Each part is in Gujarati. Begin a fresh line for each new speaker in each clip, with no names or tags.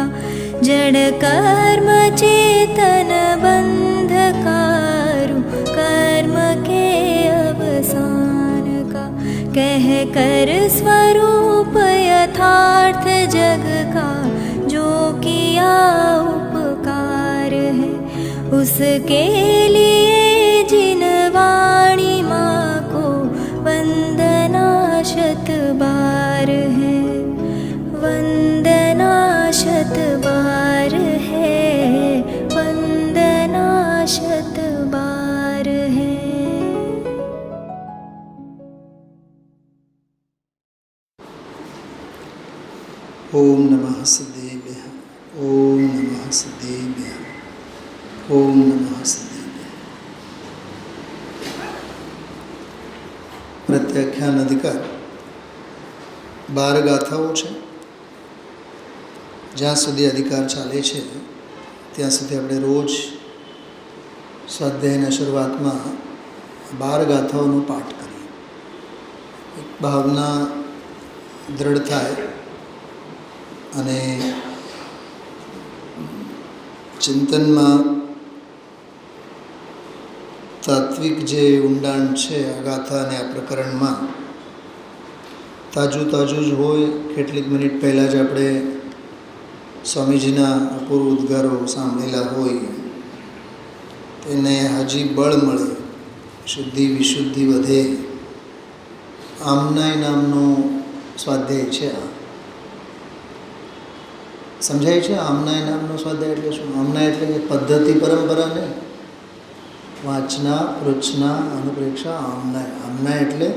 का जड़ कर्म चेतन बंधकारु कर्म के अवसान का कह कर स्वरूप यथार्थ जग का जो किया उपकार है उसके लिए जिन वाणी माँ को वंदना शत बार है वंदना शत बार है वंदना शत बार है।
ओम नमः सिद्धेभ्यः ओम नमः सिद्धेभ्यः ओम नमः सिद्धेभ्यः। प्रत्याख्यान अधिकार 12 ગાથાઓ છે. જ્યાં સુધી અધિકાર ચાલે છે ત્યાં સુધી આપણે રોજ સ્વાધ્યાયના શરૂઆતમાં 12 ગાથાઓનો પાઠ કરીએ. એક ભાવના દૃઢ થાય અને ચિંતનમાં તાત્વિક જે ઊંડાણ છે આ ગાથા અને આ પ્રકરણમાં તાજું જ હોય. કેટલીક મિનિટ પહેલાં જ આપણે સ્વામીજીના અપૂર્વ ઉદ્ગારો સાંભળેલા હોય તેને હજી બળ મળે, શુદ્ધિ વિશુદ્ધિ વધે. આમનાય નામનો સ્વાધ્યાય છે. આ સમજાય છે? આમનાય નામનો સ્વાધ્યાય એટલે શું? આમનાય એટલે કે પદ્ધતિ પરંપરા નહીં. વાંચના પૃચ્છના અનુપ્રેક્ષા આમનાય. આમનાય એટલે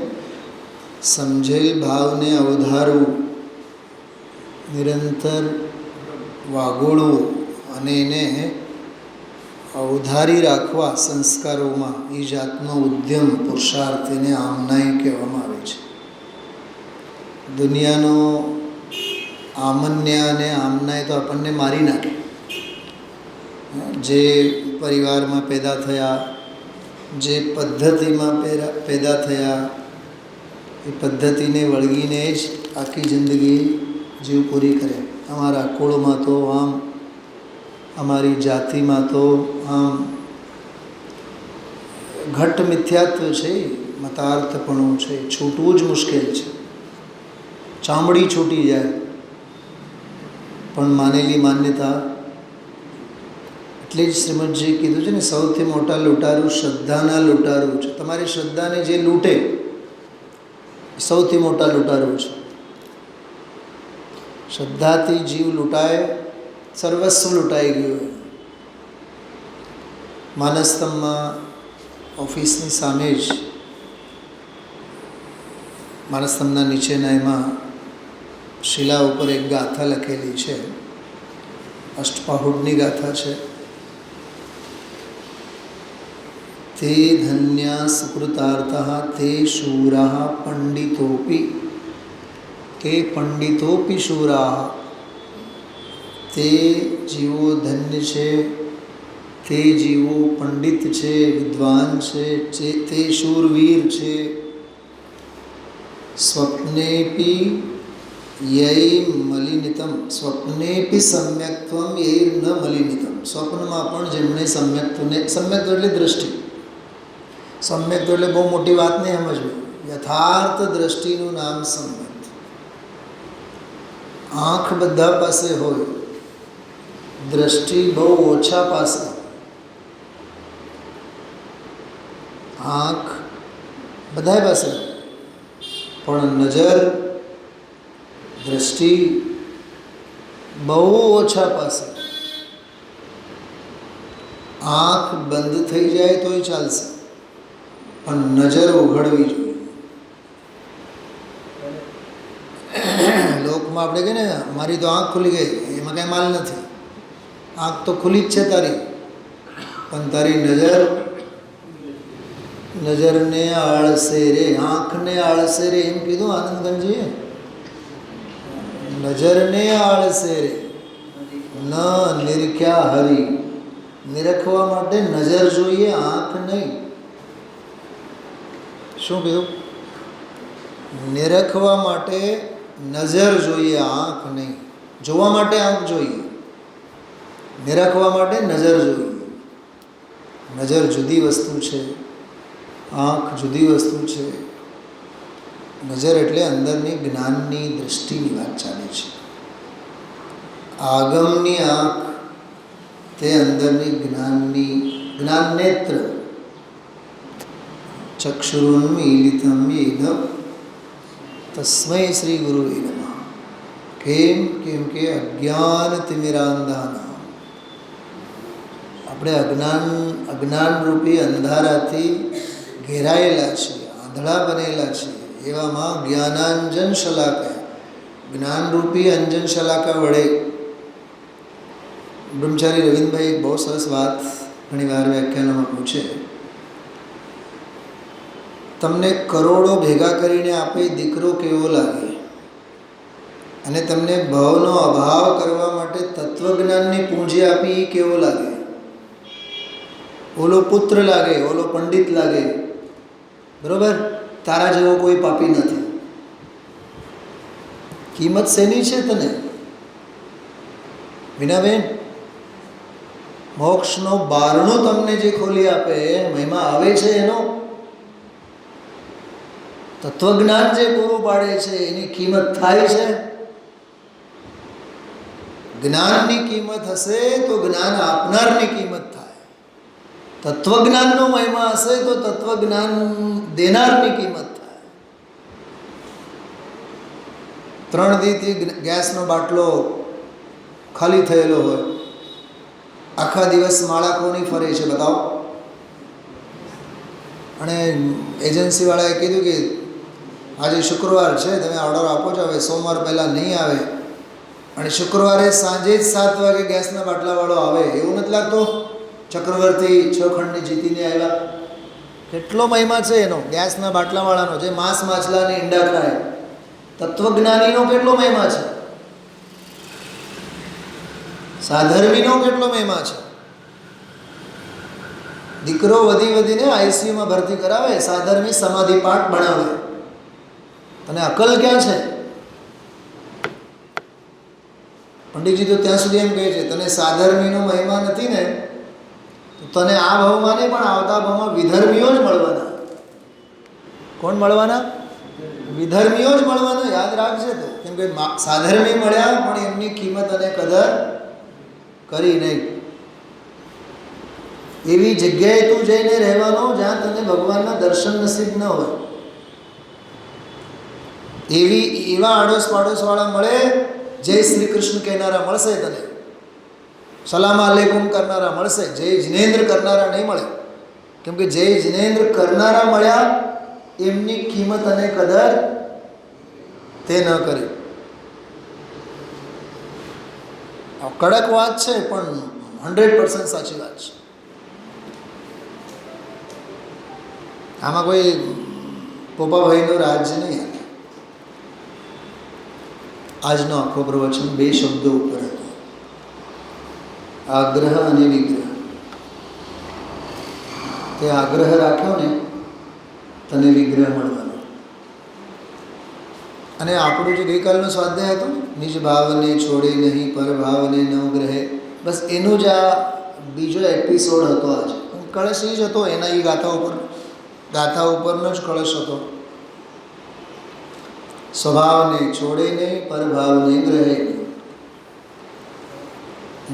સમજેલ ભાવને અવધારવું, નિરંતર વાગોળવું અને એને અવધારી રાખવા સંસ્કારોમાં એ જાતનો ઉદ્યમ પુરુષાર્થ એને આમનાય કહેવામાં આવે છે. દુનિયાનો આમન્ય અને આમનાય તો આપણને મારી નાખે. જે પરિવારમાં પેદા થયા, જે પદ્ધતિમાં પેદા થયા એ પદ્ધતિને વળગીને જ આખી જિંદગી જીવ પૂરી કરે. અમારા કુળમાં તો આમ, અમારી જાતિમાં તો આમ. ઘટ મિથ્યાત્વ છે, મતાર્થપણું છે, છૂટવું જ મુશ્કેલ છે. ચામડી છૂટી જાય પણ માનેલી માન્યતા. એટલે જ શ્રીમદજીએ કીધું છે ને, સૌથી મોટા લૂંટારું શ્રદ્ધાના લૂંટારું છે. તમારી શ્રદ્ધાને જે લૂંટે સૌથી મોટા લૂંટારું છે. શ્રદ્ધાથી જીવ લૂંટાય, સર્વસ્વ લૂંટાઈ ગયું. માનસતમમાં ઓફિસની સામે જ માનસતમના નીચેના એમાં શિલા ઉપર એક ગાથા લખેલી છે. અષ્ટપાહુડની ગાથા છે. તે ધન્યા સુકૃતાર્થઃ તે શૂરાઃ પંડિતોપી કે પંડિતોપી શૂરાઃ. તે જીવો ધન્ય છે, તે જીવો પંડિત છે, વિદ્વાન છે, તે શૂરવીર છે. સ્વપ્નેપી યૈ મલિનિતમ સ્વપ્નેપી સમ્યક્ત્વમ યૈ ન મલિનિતમ. સ્વપ્નમાં પણ જેમણે સમ્યક્ત્વને, સમ્યક્ત્વ એટલે દૃષ્ટિ, સમ્યક્ત્વ એટલે બહુ મોટી વાત નહીં સમજવી. યથાર્થ દૃષ્ટિનું નામ સમ્યક્ત. આંખ બધા પાસે હોય, દૃષ્ટિ બહુ ઓછા પાસે. આંખ બધા પાસે પણ નજર, દૃષ્ટિ બહુ ઓછા પાસે. આંખ બંધ થઈ જાય તોય ચાલશે પણ નજર ઉઘડવી જોઈએ. લોકમાં આપણે કહીએ ને, મારી તો આંખ ખુલી ગઈ, એમાં કાંઈ માલ નથી. આંખ તો ખુલી જ છે તારી, પણ તારી નજરને આળસે રે, આંખને આળસે રે એમ કીધું આનંદગંજીએ. નજરને આળસે રે ન નિરખ્યા હરી. નિરખવા માટે નજર જોઈએ, આંખ નહીં. શું કીધું? નિરખવા માટે નજર જોઈએ, આંખ નહીં. જોવા માટે આંખ જોઈએ. નિરખવા માટે નજર જોઈએ. નજર જુદી વસ્તુ છે, આંખ જુદી વસ્તુ છે. નજર એટલે અંદરની જ્ઞાનની દૃષ્ટિની વાત ચાલે છે. આગમની આંખ તે અંદરની જ્ઞાન નેત્ર. ચક્ષુરુન્મીલિતમ યેન તસ્મૈ શ્રી ગુરુવે નમઃ. કેમ કે અજ્ઞાનતિમિરાંધાનાં આપણે અજ્ઞાનરૂપી અંધારાથી ઘેરાયેલા છીએ, આંધળા બનેલા છીએ. એવામાં જ્ઞાનાંજન શલાકા, જ્ઞાનરૂપી અંજન શલાકા વડે બ્રહ્મચારી રવિન્દભાઈ એક બહુ સરસ વાત ઘણીવાર વ્યાખ્યાનોમાં પૂછે. તમને કરોડો ભેગા કરીને આપે દીકરો કેવો લાગે, અને તમને ભાવનો અભાવ કરવા માટે તત્વજ્ઞાનની પૂંજી આપી એ કેવો લાગે? ઓલો પુત્ર લાગે, ઓલો પંડિત લાગે. બરોબર? તારા જેવો કોઈ પાપી નથી. કિંમત શેની છે તને? વિનાબેન, મોક્ષનો બારણું તમને જે ખોલી આપે, મહિમા આવે છે એનો. તત્વજ્ઞાન જે પૂરું પાડે છે એની કિંમત થાય છે. જ્ઞાનની કિંમત હશે તો જ્ઞાન આપનારની કિંમત થાય. તત્વજ્ઞાનનો મહિમા હશે તો તત્વજ્ઞાન દેનારની કિંમત થાય. 3 દીથી ગેસનો બાટલો ખાલી થયેલો હોય, આખા દિવસ માળા કોની ફરે છે બતાવો. અને એજન્સીવાળાએ કીધું કે આજે શુક્રવાર છે, તમે ઓર્ડર આપો છો, હવે સોમવાર પહેલાં નહીં આવે, અને શુક્રવારે સાંજે જ 7 વાગે ગેસના બાટલાવાળો આવે. એવું નથી લાગતું ચક્રવર્તી 6 ખંડની જીતીને આવ્યા? કેટલો મહિમા છે એનો, ગેસના બાટલાવાળાનો, જે માંસ માછલાની ઈંડા ખાય. તત્વજ્ઞાનીનો કેટલો મહિમા છે, સાધર્મીનો કેટલો મહિમા છે. દીકરો વધીને આઈસીયુમાં ભરતી કરાવે, સાધર્મી સમાધિ પાઠ ભણાવે. તને અકલ ક્યાં છે? પંડિતજી તો ત્યાં સુધી એમ કહે છે, તને સાધર્મીનો મહિમા નથી ને, તો તને આ ભાવમાં નહીં પણ આવતા ભાવમાં વિધર્મીઓ જ મળવાના. કોણ મળવાના? વિધર્મીઓ જ મળવાના. યાદ રાખજે. તો કેમ કે સાધર્મી મળ્યા પણ એમની કિંમત અને કદર કરી નહીં. એવી જગ્યાએ તું જઈને રહેવાનો જ્યાં તને ભગવાનના દર્શન નસીબ ન હોય. એવા આડોશ પાડોશવાળા મળે, જય શ્રી કૃષ્ણ કહેનારા મળશે તને, સલામ આલેકુમ કરનારા મળશે, જય જિનેન્દ્ર કરનારા નહીં મળે. કેમ કે જય જિનેન્દ્ર કરનારા મળ્યા, એમની કિંમત અને કદર તે ન કરી. કડક વાત છે પણ 100% સાચી વાત છે. આમાં કોઈ પોપાભાઈનો રાજ નહીં. આજનો આખો પ્રવચન 2 શબ્દો ઉપર હતો, આગ્રહ અને વિગ્રહ. તે આગ્રહ રાખ્યો ને તને વિગ્રહ મળવાનો. અને આપણું જે ગઈકાલનો સ્વાધ્યાય હતો, નિજ ભાવને છોડે નહીં પર ભાવને નવ ગ્રહે, બસ એનું જ આ બીજો એપિસોડ હતો. આજે કળશ એ જ હતો, એના એ ગાથા ઉપરનો જ કળશ હતો. સ્વભાવને છોડે નહીં પર ભાવને ગ્રહે નહીં.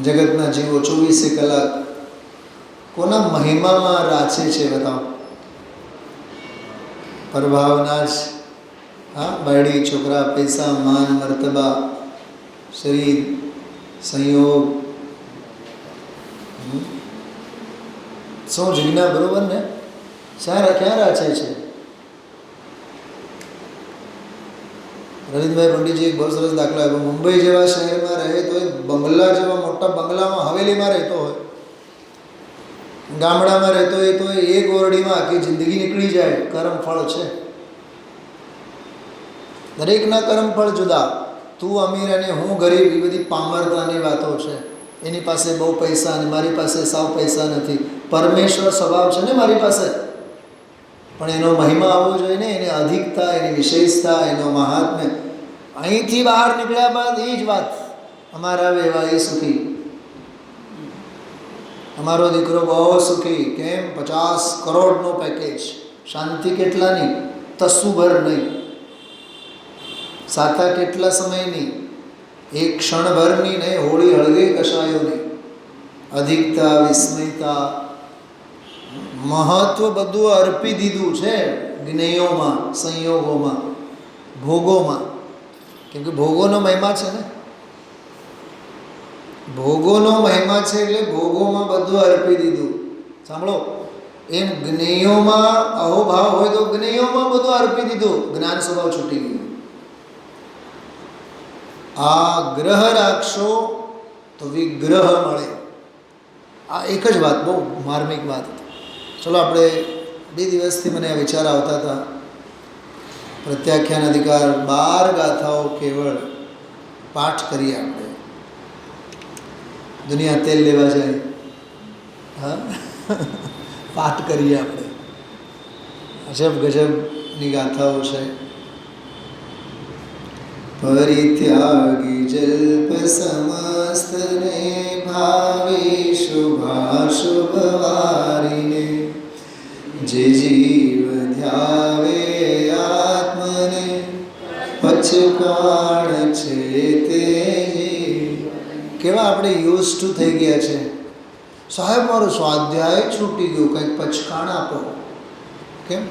જગતના જીવો 24 કલાક કોના મહિમામાં રાચે છે બતાવો? પરભાવના જ. હા, બાયડી, છોકરા, પૈસા, માન, મર્તબા, શરીર, સંયોગ, શું જિજ્ઞા, બરોબર ને? ક્યાં રાચે છે? રવિન્દ્રભાઈ પંડિતજી એક બહુ સરસ દાખલો આપ્યો. મુંબઈ જેવા શહેરમાં રહે તો એ બંગલા જેવા મોટા બંગલામાં, હવેલીમાં રહેતો હોય, ગામડામાં રહેતો હોય તો એક ઓરડીમાં આખી જિંદગી નીકળી જાય. કર્મફળ છે, દરેકના કર્મફળ જુદા. તું અમીર અને હું ગરીબ, એ બધી પામરતાની વાતો છે. એની પાસે બહુ પૈસા અને મારી પાસે સાવ પૈસા નથી. પરમેશ્વર સ્વભાવ છે ને મારી પાસે, પણ એનો મહિમા આવવો જોઈએ ને, એની અધિકતા, એની વિશેષતા, એનો મહાત્મ્ય. અહીંથી બહાર નીકળ્યા બાદ એ જ વાત, અમારા વેવા એ સુખી. અમારો દીકરો બહુ સુખી. કેમ? 50 કરોડનો પેકેજ. શાંતિ કેટલાની? તસુભર નહીં. સાતા કેટલા સમયની? એક ક્ષણભરની નહીં. હોળી હળગે કશાયોની. અધિકતા, વિસ્મયતા, મહત્વ બધું અર્પી દીધું છે જ્ઞેયોમાં, સંયોગોમાં, ભોગોમાં. કેમ કે ભોગોનો મહિમા છે ને, ભોગોનો મહિમા છે એટલે ભોગોમાં બધું અર્પી દીધું. સાંભળો, એમ જ્ઞેયોમાં અહોભાવ હોય તો જ્ઞેયોમાં બધું અર્પી દીધું. જ્ઞાન સ્વભાવ છૂટી ગયું. આ ગ્રહ રાખશો તો વિગ્રહ મળે. આ એક જ વાત, બહુ માર્મિક વાત હતી. ચલો, આપણે 2 દિવસથી મને આ વિચાર આવતા હતા. પ્રત્યાખ્યાન અધિકાર 12 ગાથાઓ કેવળ પાઠ કરીએ આપણે. દુનિયા તેલ લેવા જાય, હા, પાઠ કરીએ આપણે. અજબ ગજબની ગાથાઓ છે. પરિત્યાગી જલ્પ સમસ્તને ભાવે શુભાશુભ વારીને જે જીવ ધ્યાવે આત્મને પચકાણ છે તે. કેવા આપણે યુઝ ટુ થઈ ગયા છે. સાહેબ મારો સ્વાધ્યાય છૂટી ગયું, કંઈક પચકાણ આપો. કેમ?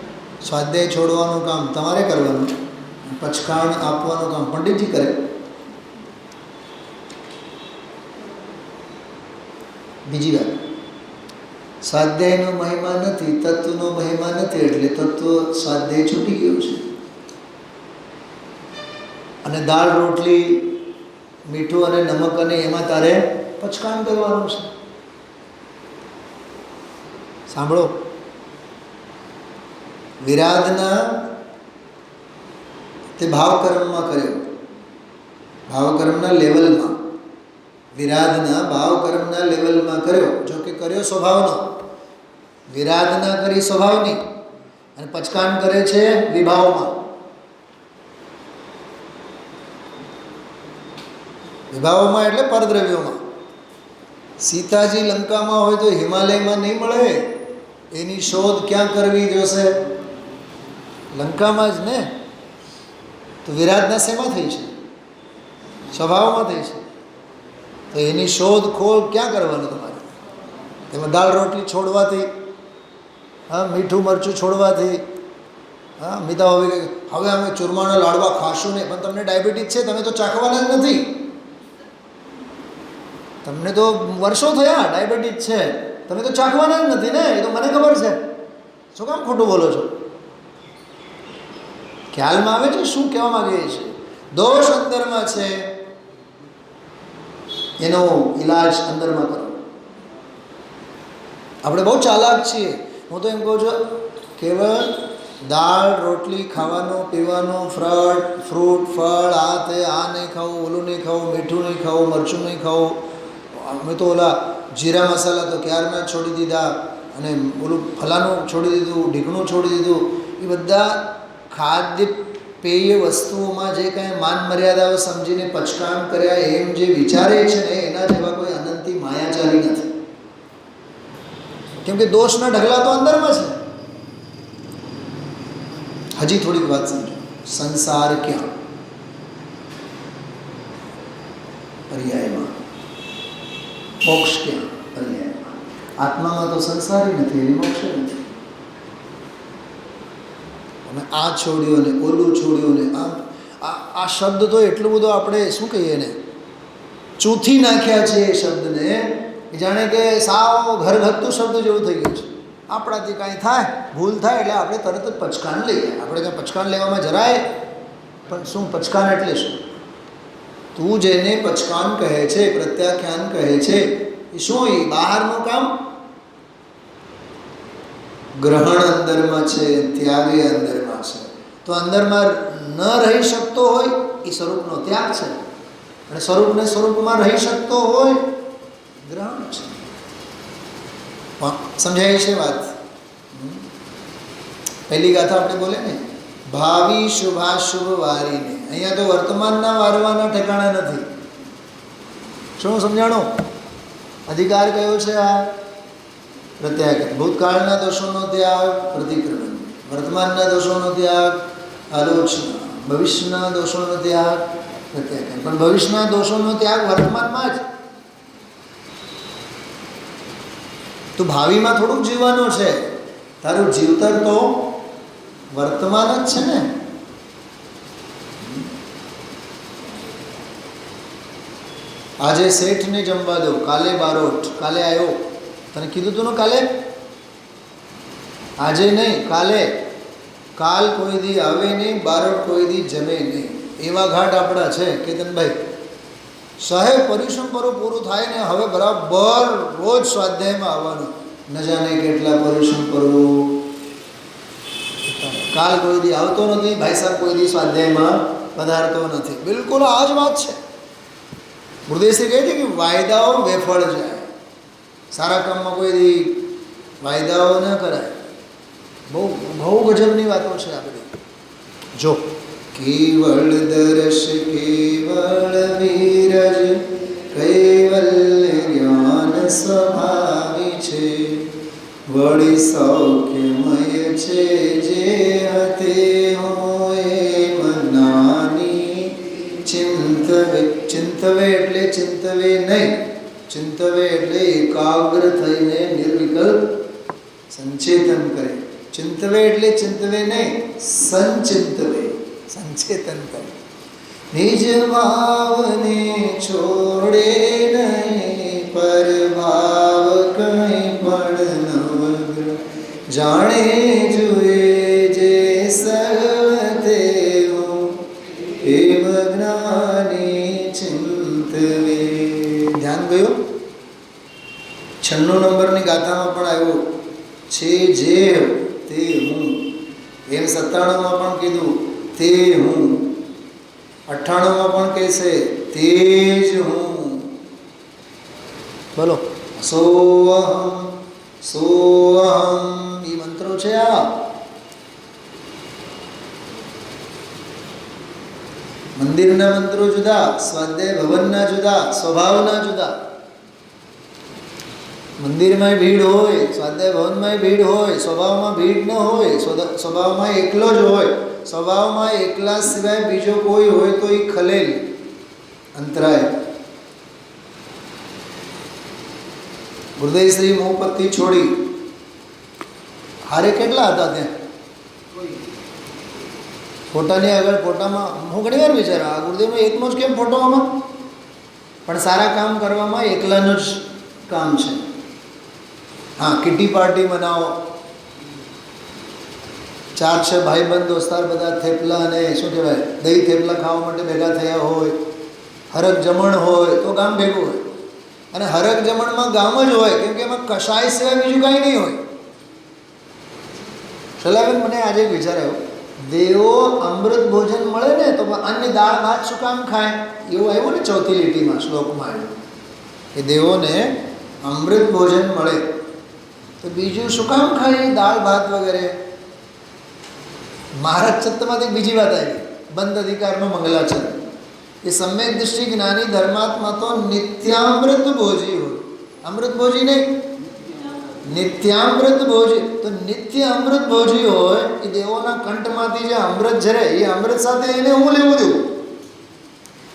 સ્વાધ્યાય છોડવાનું કામ તમારે કરવાનું, પચકાણ આપવાનું કામ પંડિતજી કરે. બીજી વાત, સ્વાધ્યાયનો મહિમા નથી, તત્વનો મહિમા નથી, એટલે તત્વ સ્વાધ્યાય છૂટી ગયું છે. અને દાળ રોટલી, મીઠું અને નમક અને એમાં તારે પચકાણ કરવાનું છે. સાંભળો, વિરાધના તે ભાવકર્મમાં કર્યો, ભાવકર્મના લેવલમાં. વિરાધના ભાવકર્મના લેવલમાં કર્યો, જો કે કર્યો સ્વભાવનો. વિરાધના કરી સ્વભાવની, અને પચકાણ કરે છે વિભાવમાં. વિભાવમાં એટલે પરદ્રવ્યોમાં. સીતાજી લંકામાં હોય તો હિમાલયમાં નહીં મળે. એની શોધ ક્યાં કરવી જોશે? લંકામાં જ ને. તો વિરાધના શેમાં થઈ છે? સ્વભાવમાં થઈ છે. તો એની શોધ ખોળ ક્યાં કરવાનું તમારે? એમાં દાળ રોટલી છોડવાથી, હા, મીઠું મરચું છોડવાથી, હા, મીતા હવે અમે ચૂરમાના લાડવા ખાશું નહીં. પણ તમને ડાયાબિટીસ છે, તમે તો ચાખવાના જ નથી. તમને તો વર્ષો થયા ડાયાબિટીસ છે, તમે તો ચાખવાના જ નથી ને. એ તો મને ખબર છે. શું કામ ખોટું બોલો છો? ખ્યાલમાં આવે છે શું કહેવા માંગે છે? દોષ અંદરમાં છે, એનો ઈલાજ અંદરમાં કરો. આપણે બહુ ચાલાક છીએ. હું તો એમ કહું છું, કેવળ દાળ રોટલી ખાવાનો, પીવાનો, ફ્રૂટ ફળ, આ તે, આ નહીં ખાવું, ઓલું નહીં ખાવું, મીઠું નહીં ખાવું, મરચું નહીં ખાવું. અમે તો ઓલા જીરા મસાલા તો ક્યારના છોડી દીધા, અને ઓલું ફલાનું છોડી દીધું, ઢીકણું છોડી દીધું. એ બધા ખાદ્ય પેય વસ્તુઓમાં જે કાંઈ માન મર્યાદાઓ સમજીને પચકાણ કર્યા એમ જે વિચારે છે ને, એના જેવા કોઈ અનંતી માયાચારી નથી. કેમ કે દોષના ઢગલા તો અંદરમાં છે. હજી થોડીક વાત સમજો. સંસાર ક્યાં? પર્યાયમાં. મોક્ષ ક્યાં? પર્યાયમાં. આત્મામાં તો સંસારી નથી, એની મોક્ષ નથી. અને આ છોડ્યું ને ઓલું છોડ્યું ને આ શબ્દ તો એટલું બધું આપણે શું કહીએ ને, ચૂથી નાખ્યા છે એ શબ્દને. જાણે કે સાવ ઘરગથ્થુ શબ્દ જેવું થઈ ગયું છે. આપણાથી કાંઈ થાય, ભૂલ થાય એટલે આપણે તરત જ પચકાણ લઈએ. આપણે કાંઈ પચકાણ લેવામાં જરાય પણ શું? પચકાણ એટલે શું? તું જેને પચકાણ કહે છે, પ્રત્યાખ્યાન કહે છે, એ શું? એ બહારનું કામ. ગ્રહણ અંદરમાં છે, ત્યાગ એ અંદરમાં છે. તો અંદરમાં ન રહી શકતો હોય એ સ્વરૂપનો ત્યાગ છે, અને સ્વરૂપને સ્વરૂપમાં રહી શકતો હોય ગ્રહણ છે. સમજાય છે વાત? પહેલી ગાથા આપણે બોલે ને, ભાવિ શુભાશુભ વારીને. અહીંયા તો વર્તમાનના વારવાના ઠેકાણા નથી. શું સમજાણો? અધિકાર કયો છે? આ પ્રત્યાઘાત. ભૂતકાળના દોષોનો ત્યાગ પ્રતિક્રમણ, વર્તમાનના દોષોનો ત્યાગ આલોચના, ભવિષ્યના દોષોનો ત્યાગ પ્રત્યાઘાત. પણ ભવિષ્યના દોષોનો ત્યાગ વર્તમાનમાં જ. તો ભાવિમાં થોડુંક જીવવાનું છે, તારું જીવતર તો વર્તમાન જ છે ને. આજે શેઠને જમવા દો, કાલે બારોટ, કાલે આવ્યો, તને કીધું તું ને કાલે, આજે નહીં કાલે. કાલ કોઈ દી આવે નહીં, બારોટ કોઈ દી જમે નહીં. એવા ઘાટ આપણા છે કેતનભાઈ. સહેજ પરિશ્રમ કરો, પૂરું થાય ને હવે બરાબર રોજ સ્વાધ્યાયમાં આવવાનું. ન જાણે કેટલા પરિશ્રમ કરવું. કાલ કોઈ દી આવતો નથી, ભાઈ સાહેબ કોઈ દી સ્વાધ્યાયમાં પધારતો નથી. બિલકુલ આ જ વાત છે. ગુરુદેવશ્રી કહે છે કે વાયદાઓ વેફળ જાય. સારા કામમાં કોઈ દી વાયદાઓ ન કરાય. બહુ બહુ ગજબની વાતો છે આ બધી. જો કેવળ દર્શ કેવળ વિરજ કૈવલ્ય જ્ઞાન સ્વભાવી છે, વળી સૌખ્યમય છે જે હતે હોય મનાની ચિંતવે. ચિંતવે એટલે ચિંતવે નહીં, ચિંતવે એટલે એકાગ્ર થઈને નિર્વિકલ્પ સંચેતન કરે. ચિંતવે એટલે ચિંતવે નહીં, સંચિંતવે, સંચેતન કરે. નિજ ભાવને છોડે નહીં, પર ભાવ કંઈ પણ નવગ્રહ. જાણે જુએ જે સર્વતે એમ જ્ઞાની ચિંતવે. ધ્યાન ગયું. 96 નંબરની ગાથામાં પણ આવ્યું છે જે તે હું. એમ 97માં પણ કીધું તે હું. 98માં પણ કહેશે તે જ હું. બોલો સોહમ સોહમ. એ મંત્રો છે આ. મંદિરના મંત્રો જુદા, સ્વાધ્યાય ભવનના જુદા, સ્વભાવના જુદા. મંદિરમાં ભીડ હોય, સ્વાધ્યાય ભવનમાં ભીડ હોય, સ્વભાવમાં ભીડ ન હોય. સ્વભાવમાં એકલો જ હોય. સ્વભાવમાં એકલા સિવાય બીજો કોઈ હોય તો એ ખલેલ, અંતરાય. ગુરુદેવશ્રી મોહપત્તી છોડી હારે કેટલા હતા ત્યાં ફોટાની આગળ. ફોટામાં હું ઘણી વાર વિચારું આ ગુરુદેવનો એકનો જ કેમ ફોટો આમાં. પણ સારા કામ કરવામાં એકલાનું જ કામ છે. હા, કિટી પાર્ટી બનાવો, 4-6 ભાઈબંધ દોસ્તાર બધા થેપલા અને શું કહેવાય દહીં થેપલા ખાવા માટે ભેગા થયા હોય, હરક જમણ હોય તો ગામ ભેગું હોય. અને હરક જમણમાં ગામ જ હોય, કેમ કે એમાં કશાય સિવાય બીજું કાંઈ નહીં હોય. શલાબેન, મને આજે વિચાર આવ્યો, દેવો અમૃત ભોજન મળે ને તો અન્ય દાળ ભાત શું કામ ખાય? એવું આવ્યું ને 4થી લીટીમાં શ્લોકમાં કે દેવોને અમૃત ભોજન મળે તો બીજું શું કામ ખાય દાળ ભાત વગેરે? મહારાજ ચત્તમાંથી બીજી વાત આવી, બંધ અધિકારનો મંગલાચરણ. એ સમ્યક દૃષ્ટિ જ્ઞાની ધર્માત્મા તો નિત્યામૃત ભોજી હોય. અમૃત ભોજી નહીં, નિત્યામૃત ભોજી. તો નિત્ય અમૃત ભોજી હોય એ દેવોના કંઠમાંથી જે અમૃત ઝરે એ અમૃત સાથે એને હું લેવું દેવું?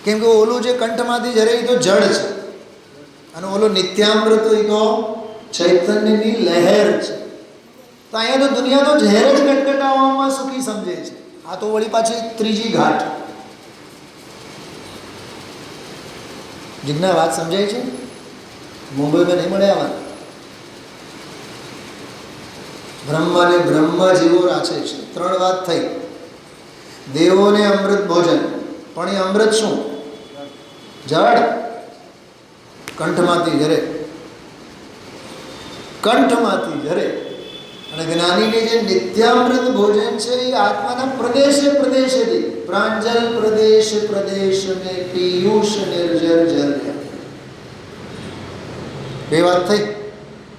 કેમ કે ઓલું જે કંઠમાંથી ઝરે એ તો જળ છે, અને ઓલું નિત્યામૃત એ તો ચૈતન્યની લહેર છે. તો અહીંયા તો દુનિયા તો ઝેર જ ગટગટાવવામાં સુખી સમજે છે. આ તો વળી પાછી ત્રીજી ઘાટ. જીજ્ઞા વાત સમજાય છે? મુંબઈમાં નહીં મળે આ વાત. બ્રહ્માને બ્રહ્મા જેવો રાખે છે. 3 વાત થઈ. દેવોને અમૃત ભોજન, પણ એ અમૃત શું? જળ. કંઠમાંથી ઝરે, કંઠમાંથી ઝરે. અને જ્ઞાનીને જે નિત્યામૃત ભોજન છે એ આત્માના પ્રદેશે પ્રદેશેથી, પ્રાંજલ પ્રદેશ પ્રદેશ ને પિયુષ નિર્જર જર્ય. 2 વાત થઈ.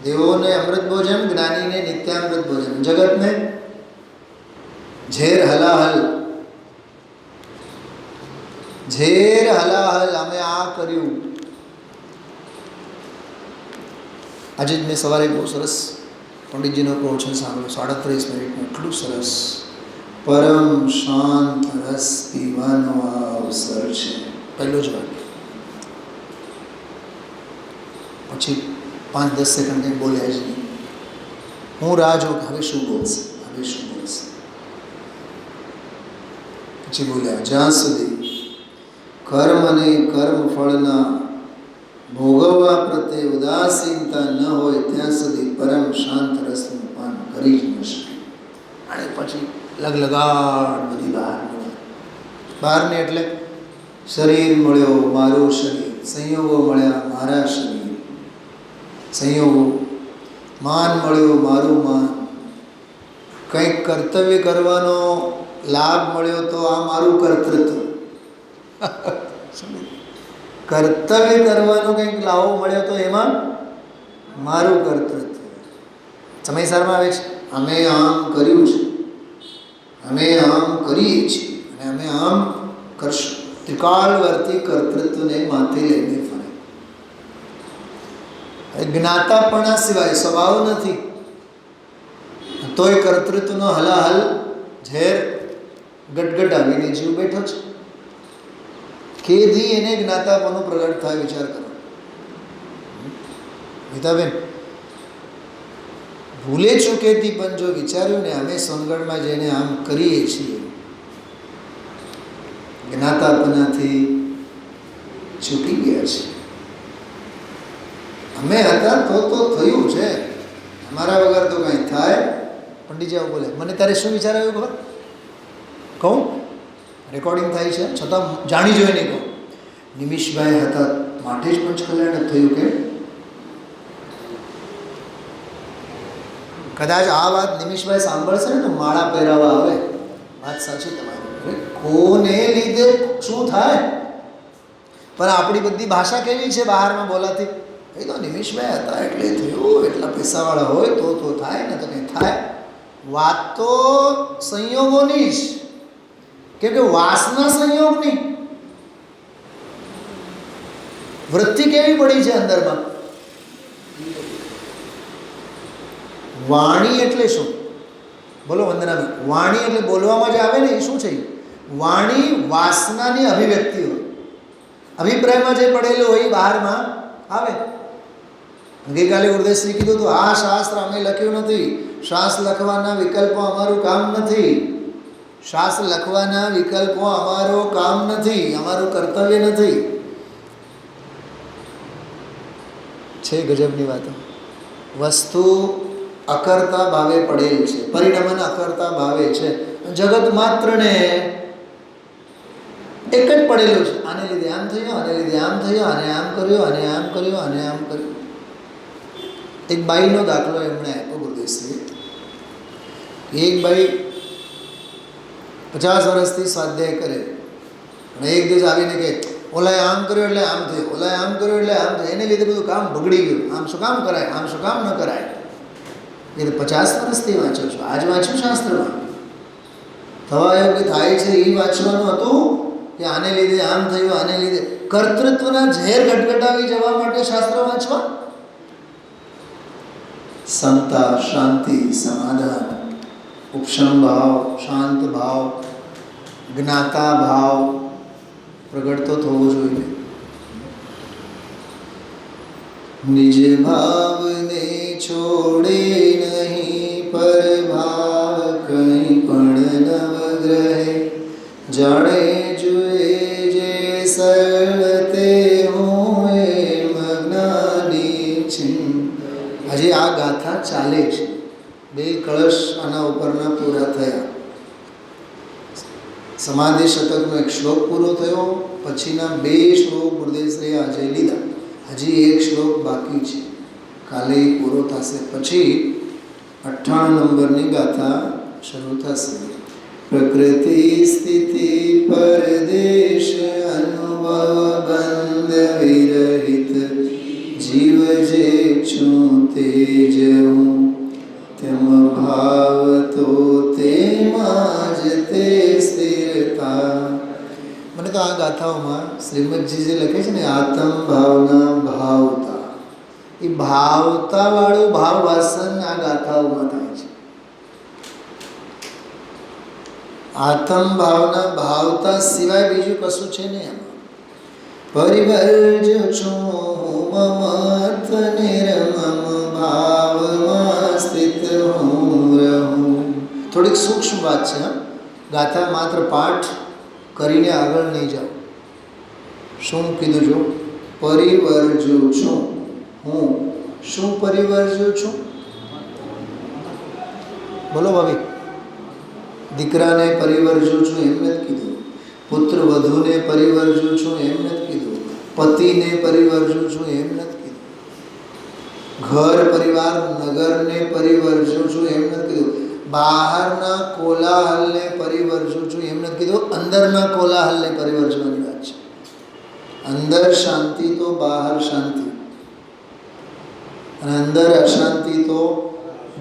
દેવોને અમૃત ભોજન, જ્ઞાનીને નિત્યામૃત ભોજન. જગતને ઝેર હલાહલ, ઝેર હલાહલ. અમે આ કર્યું. આજે જ મેં સવારે બહુ સરસ પંડિતજીનો પ્રવચન સાંભળ્યું 37 મિનિટનું, એટલું સરસ. પરમ શાંત રસ પીવાનો આ અવસર છે, પહેલું જ વાક્ય. પછી 5-10 સેકન્ડ કંઈ બોલ્યા જ નહીં. હું રાહ જોઉં હવે શું બોલશે, હવે શું બોલશે. પછી બોલ્યા, જ્યાં સુધી કર્મ અને કર્મફળના ભોગવવા પ્રત્યે ઉદાસીનતા ન હોય ત્યાં સુધી પરમ શાંત રસનું પાન કરી જ ન શકે. અને પછી લગલગાટ બધી બહારની એટલે શરીર મળ્યો મારું શરીર, સંયોગો મળ્યા મારા શરીર, સંયોગો, માન મળ્યું મારું માન, કંઈક કર્તવ્ય કરવાનો લાભ મળ્યો તો આ મારું કર્તૃત્વ, કર્તવ્ય કરવાનો કંઈક લાભો મળ્યો તો એમાં મારું કર્તૃત્વ. સમયસારમાં આવે છે, અમે આમ કર્યું છે, અમે આમ કરીએ છીએ અને અમે આમ કરશું. ત્રિકાળવર્તી કર્તૃત્વને માથે લઈને ફરે. જ્ઞાતાપણા સિવાય સ્વભાવ નથી, તોય કર્તૃત્વનો હલાહલ ઝેર ગટગટાવીને જીવ બેઠો છે. કેદી એને જ્ઞાતાપણું પ્રગટ થાય વિચાર કરો. ગીતાબેન ભૂલે ચૂકેતી પણ જો વિચાર્યું ને અમે સોનગઢમાં જઈને આમ કરીએ છીએ, જ્ઞાતાપણાથી ચૂકી ગયા છે. અમે હતા તો થયું છે, અમારા વગર તો કંઈ થાય. પંડિતજી આવું બોલે. મને ત્યારે શું વિચાર આવ્યો ખબર? કહું, રેકોર્ડિંગ થાય છે છતાં જાણી જોઈને કહું. નિમિષભાઈ હતા માટે જ પંચકલ્યાણ થયું કે કદાચ આ વાત નિમિષભાઈ સાંભળશે ને તો માળા પહેરાવા આવે. વાત સાચી તમારી. કોને લીધે શું થાય? પણ આપણી બધી ભાષા કેવી છે બહારમાં બોલાતી, એ તો નિમિષભાઈ હતા એટલે થયું, એટલા પૈસાવાળા હોય તો થાય ને તો કંઈ થાય. વાત તો સંયોગોની જ, કેમ કે વાસના સંયોગની. વૃત્તિ કેવી પડી છે અંદરમાં. વાણી એટલે શું? બોલો વંદનાબેન. વાણી એટલે બોલવામાં જે આવે ને એ શું છે? વાણી વાસનાની અભિવ્યક્તિ હોય. અભિપ્રાયમાં જે પડેલું હોય બહારમાં આવે. ગઈકાલે ગુરુદેવશ્રી કીધું હતું, આ શાસ્ત્ર અમે લખ્યું નથી, શાસ્ત્ર લખવાના વિકલ્પો અમારું કામ નથી, શાસ્ત્ર લખવાના વિકલ્પો અમારો કામ નથી, અમારું કર્તવ્ય નથી. છે ગજબની વાતો. વસ્તુ અકર્તા ભાવે પડેલ છે, પરિણામન અકર્તા ભાવે છે. જગત માત્રને એક જ પડેલું છે, આને લીધે આમ થયું, આને લીધે આમ થયું, આને આમ કર્યું, આને આમ કર્યું, આને આમ કર્યું. એક બાઈનો દાખલો એમણે આપ્યો ગુરુદેવશ્રીએ. એક બાઈ 50 વર્ષથી સ્વાધ્યાય કરે અને એક દિવસ આવીને કહે, ઓલાએ આમ કર્યું એટલે આમ થયું, ઓલાએ આમ કર્યું એટલે આમ થયું, એને લીધે બધું કામ બગડી ગયું, આમ શું કામ કરાય, આમ શું કામ ન કરાય. એ તો 50 વર્ષથી વાંચો છો, આજ વાંચ્યું શાસ્ત્રમાં, થવા યોગ્ય થાય છે એ વાંચવાનું હતું કે આને લીધે આમ થયું, આને લીધે કર્તૃત્વના ઝેર ગટગટાવી જવા માટે શાસ્ત્ર વાંચવા. સમતા, શાંતિ, સમાધાન, ઉપશમ ભાવ, શાંત ભાવ, જ્ઞાતા ભાવ પ્રગટ તો થવો જોઈએ. નિજ ભાવને છોડે નહીં પર ભાવ કંઈ પણ નવગ્રહે, જાણે જુએ જે સરળ તે હું એમ જ્ઞાની છું. હજી આ ગાથા ચાલે છે. 2 કળશ આના ઉપરના પૂરા થયા. સમાધિ શતકનો એક શ્લોક પૂરો થયો, પછીના 2 શ્લોક ગુરુદેવશ્રીએ આજે લીધા. હજી 1 શ્લોક બાકી છે, કાલે પૂરો થશે. પછી 98 નંબરની ગાથા શરૂ થશે. પ્રકૃતિ સ્થિતિ પરદેશ અનુભવ બંધ વિરહિત, જીવ જે છું તે જ હું, તેમ ભાવ તો તેમાં જ તે સ્થિરતા. મને તો આ ગાથાઓમાં શ્રીમદજી જે લખે છે ને, આત્મ ભાવના ભાવતા, એ ભાવતાવાળું ભાવ વાસન આ ગાથાઓમાં થાય છે. આત્મ ભાવના ભાવતા સિવાય બીજું કશું છે નહીં એમાં. પરિવર્જ છું મમત્વ નિર્મમ ભાવમાં સ્થિત હું રહું. થોડીક સૂક્ષ્મ વાત છે. ગાથા માત્ર પાઠ કરીને આગળ નહીં જાઓ. શું કીધું છું? પરિવર્જુ છું હું. શું પરિવર્જુ છું? બોલો ભાભી. દીકરાને પરિવર્જુ છું એમ નથી કીધું. પુત્ર વધુને પરિવર્જુ છું એમ નથી કીધું. પતિને પરિવર્જુ છું એમ નથી કીધું. ઘર પરિવાર નગરને પરિવર્જુ છું એમ નથી કીધું. બહારના કોલાહલને પરિવર્જુ છું એમ નથી કીધું. અંદરના કોલાહલને પરિવર્જવાની વાત છે. અંદર શાંતિ તો બહાર શાંતિ, અને અંદર અશાંતિ તો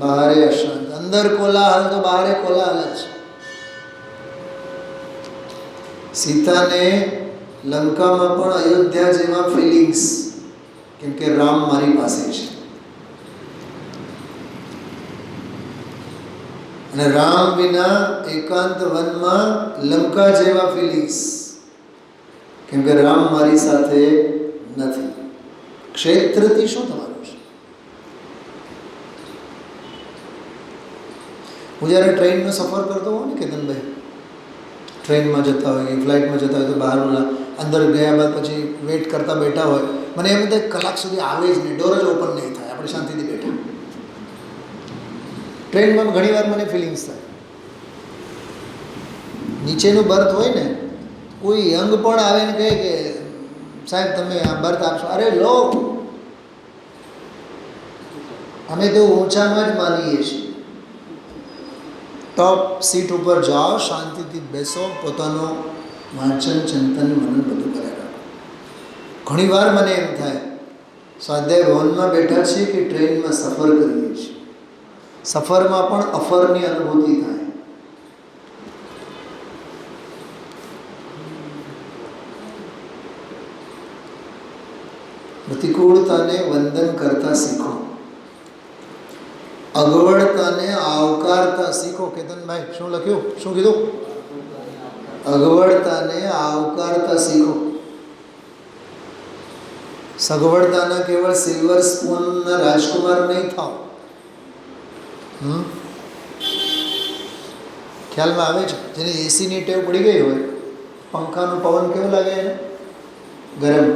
બહારે અશાંતિ. અંદર કોલાહલ તો બહારે કોલાહલ જ. સીતાને લંકામાં પણ અયોધ્યા જેવા ફિલિંગ્સ, કેમ કે રામ મારી પાસે છે. અને રામ વિના એકાંત વનમાં લંકા જેવા ફિલિંગ્સ, કેમ કે રામ મારી સાથે નથી. ક્ષેત્રથી શું તમારું છે? હું જ્યારે ટ્રેનનો સફર કરતો હોઉં ને કેતનભાઈ, ટ્રેનમાં જતા હોય કે ફ્લાઇટમાં જતા હોય તો બહાર અંદર ગયા બાદ પછી વેઇટ કરતા બેઠા હોય, મને એમ થાય કલાક સુધી આવે જ નહીં, ડોર જ ઓપન નહીં થાય, આપણે શાંતિથી બેઠા. ટ્રેનમાં ઘણીવાર મને ફિલિંગ્સ થાય. નીચેનું બર્થ હોય ને, કોઈ યંગ પણ આવે ને કહે કે સાહેબ તમે આ બર્થ આપશો, અરે લો, અમે તો ઊંચામાં જ માનીએ છીએ. ટોપ સીટ ઉપર જાઓ, શાંતિથી બેસો, પોતાનું વાંચન ચિંતન મનન બધું કરે રાખો. ઘણીવાર મને એમ થાય સ્વાધ્યાય ભવનમાં બેઠા છીએ કે ટ્રેનમાં સફર કરીએ છીએ, સફરમાં પણ અફરની અનુભૂતિ થાય. પ્રતિકૂળતાને વંદન કરતા શીખો, અગવડતાને આવકારતા શીખો. કેતનભાઈ શું લખ્યું? શું કીધું? અગવડતાને આવકારતા શીખો. સગવડતાના કેવળ સિલ્વર સ્પૂનના રાજકુમાર નહીં થાવ. ખ્યાલમાં આવે છે? જેને એસીની ટેવ પડી ગઈ હોય, પંખાનો પવન કેવો લાગે એને? ગરમ.